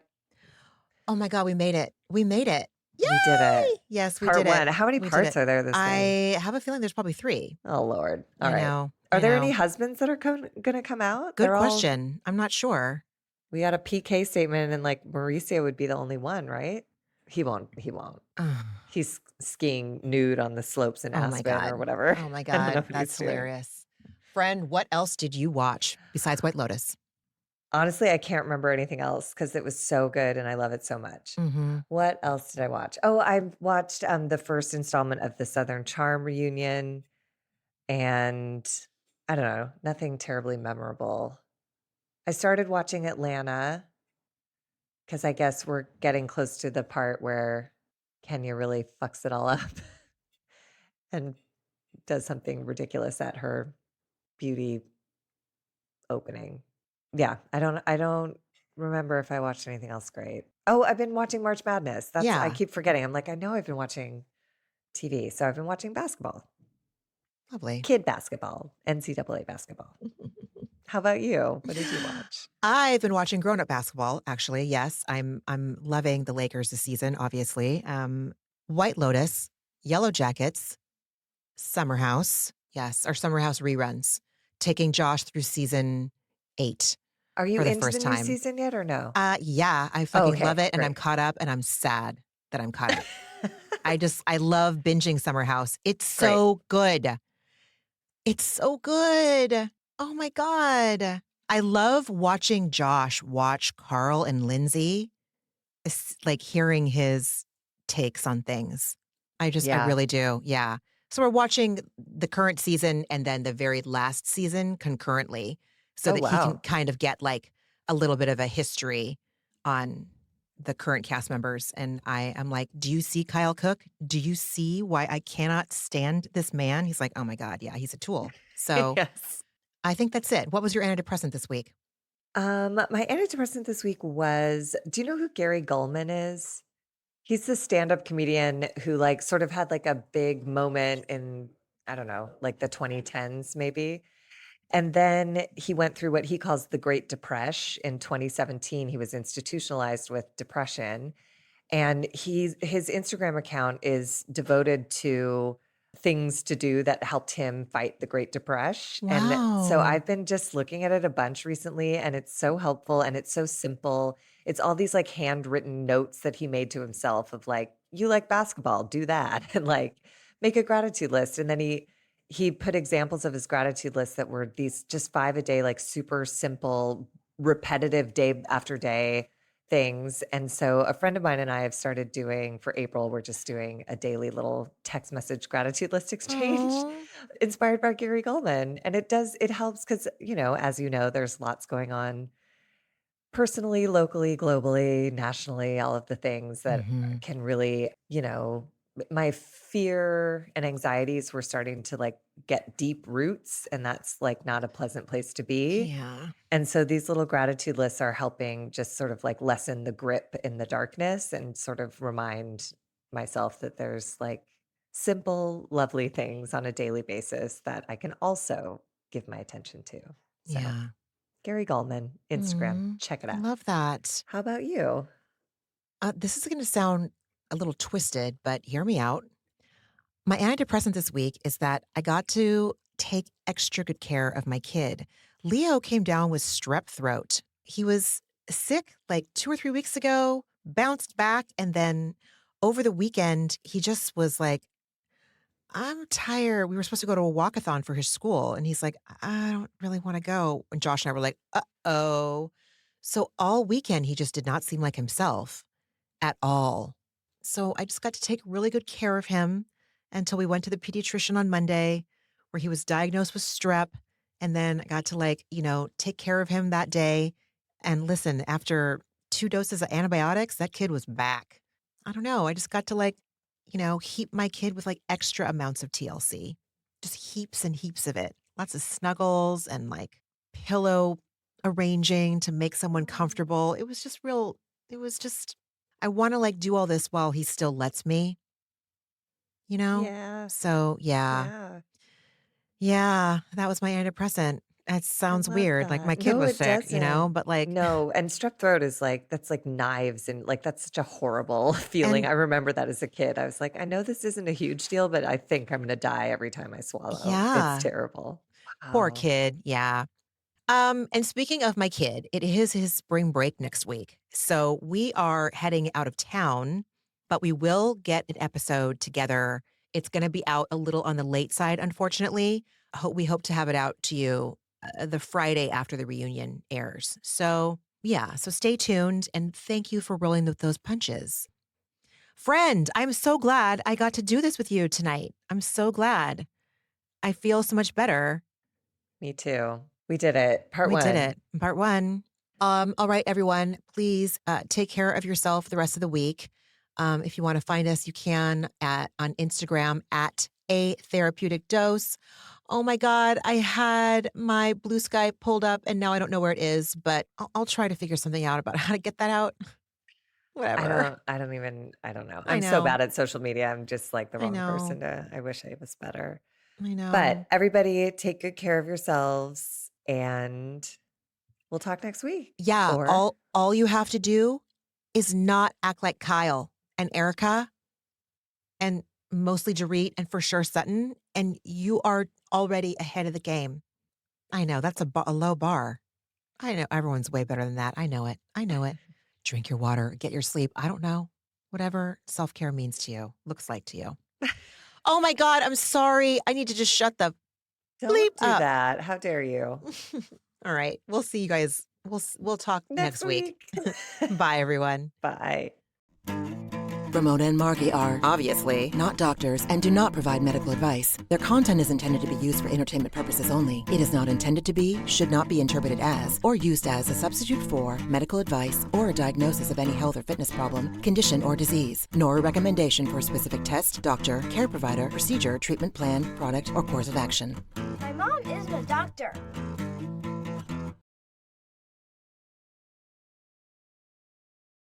Oh my God, we made it. We made it. We did it. Yay! Yes, we Part did it. one. How many We did parts it. are there this thing? I have a feeling there's probably 3. Oh, Lord. All I right. know. Are I there any know. husbands that are going to come out? Good They're all, question. I'm not sure. we got a PK statement and like Mauricio would be the only one, right? He won't. He won't. Oh He's skiing nude on the slopes in my Aspen or God. whatever. Oh my I don't know God. what That's he's doing. hilarious. Friend, what else did you watch besides White Lotus? Honestly, I can't remember anything else because it was so good and I love it so much. Mm-hmm. What else did I watch? Oh, I watched the first installment of the Southern Charm reunion, and I don't know, nothing terribly memorable. I started watching Atlanta because I guess we're getting close to the part where Kenya really fucks it all up and does something ridiculous at her beauty opening. Yeah, I don't remember if I watched anything else great. Oh, I've been watching March Madness. I Yeah. keep forgetting. I'm like, I know I've been watching TV. So I've been watching basketball, Lovely. kid basketball, NCAA basketball. How about you? What did you watch? I've been watching grown-up basketball, actually. Yes, I'm loving the Lakers this season, obviously. White Lotus, Yellow Jackets, Summer House. Yes, our Summer House reruns. Taking Josh through season 8 Are you for the into first the new time. season yet or no? Yeah, I Oh, fucking okay, love it, and I'm great. caught up, and I'm sad that I'm caught up. I love binging Summer House. It's Great. so good. It's so good. Oh my God. I love watching Josh watch Carl and Lindsay, like hearing his takes on things. I Yeah. really do. Yeah. So we're watching the current season and then the very last season concurrently so Oh, that he can wow. kind of get like a little bit of a history on the current cast members. And I'm like, do you see Kyle Cook? Do you see why I cannot stand this man? He's like, oh my God, yeah, he's a tool. So Yes. I think that's it. What was your antidepressant this week? My antidepressant this week was, do you know who Gary Gulman is? He's the stand-up comedian who like sort of had like a big moment in, I don't know, like the 2010s maybe. And then he went through what he calls the Great Depression in 2017. He was institutionalized with depression. And his Instagram account is devoted to things to do that helped him fight the Great Depression. And so Wow. I've been just looking at it a bunch recently, and it's so helpful and it's so simple. It's all these like handwritten notes that he made to himself of like, you like basketball, do that, and like make a gratitude list. And then he put examples of his gratitude list that were these just 5 a day, like super simple, repetitive day after day things. And so a friend of mine and I have started doing for April, we're just doing a daily little text message gratitude list exchange Oh, inspired by Gary Gulman. And it helps because, as you know, there's lots going on personally, locally, globally, nationally, all of the things that hmm, can really, my fear and anxieties were starting to like get deep roots. And that's like not a pleasant place to be. yeah, And so these little gratitude lists are helping just sort of like lessen the grip in the darkness and sort of remind myself that there's like simple, lovely things on a daily basis that I can also give my attention to. So, yeah. Gary Gulman, Instagram, Mm, check it I out. love that. How about you? This is going to sound a little twisted, but hear me out. My antidepressant this week is that I got to take extra good care of my kid. Leo came down with strep throat. He was sick like 2 or 3 weeks ago, bounced back, and then over the weekend, he just was like, I'm tired. We were supposed to go to a walkathon for his school. And he's like, I don't really want to go. And Josh and I were like, uh-oh. So all weekend, he just did not seem like himself at all. So I just got to take really good care of him until we went to the pediatrician on Monday, where he was diagnosed with strep. And then I got to take care of him that day. And listen, after 2 doses of antibiotics, that kid was back. I don't know. I just got to heap my kid with like extra amounts of TLC, just heaps and heaps of it. Lots of snuggles and like pillow arranging to make someone comfortable. It was just, I want to like do all this while he still lets me, you know? Yeah. So yeah, Yeah. yeah, that was my antidepressant. It I sounds love weird. Like my that. kid No, was it sick, doesn't. but like, No, and strep throat is like that's like knives and like that's such a horrible feeling. and I remember that as a kid. I was like, I know this isn't a huge deal, but I think I'm gonna die every time I swallow. It's yeah, terrible. poor Wow. kid. Yeah. And speaking of my kid, it is his spring break next week. So we are heading out of town, but we will get an episode together. It's going to be out a little on the late side, unfortunately. We hope to have it out to you the Friday after the reunion airs. So, yeah, so stay tuned and thank you for rolling with those punches. Friend, I'm so glad I got to do this with you tonight. I'm so glad. I feel so much better. Me too. We did it. Part We did one. it. Part one. All right, everyone, please take care of yourself the rest of the week. If you want to find us, you can on Instagram at A Therapeutic Dose. Oh my God, I had my Blue Sky pulled up and now I don't know where it is, but I'll try to figure something out about how to get that out. Whatever. I don't know. I I'm so know. bad at social media. I'm just like the I wrong know. person I wish I was better. I But know. everybody take good care of yourselves and we'll talk next week. Yeah, Or all you have to do is not act like Kyle and Erika and mostly Dorit and for sure Sutton, and you are already ahead of the game. I know that's a low bar. I know everyone's way better than that. I know it. I know it. Drink your water, get your sleep. I don't know. Whatever self care means to you, looks like to you. Oh my God, I'm sorry. I need to just shut the bleep don't do up. that. How dare you? All right, we'll see you guys. We'll talk Next next week. week. Bye, everyone. Bye. Ramona and Margie are obviously not doctors and do not provide medical advice. Their content is intended to be used for entertainment purposes only. It is not intended to be, should not be interpreted as, or used as a substitute for medical advice or a diagnosis of any health or fitness problem, condition, or disease, nor a recommendation for a specific test, doctor, care provider, procedure, treatment plan, product, or course of action. My mom is a doctor.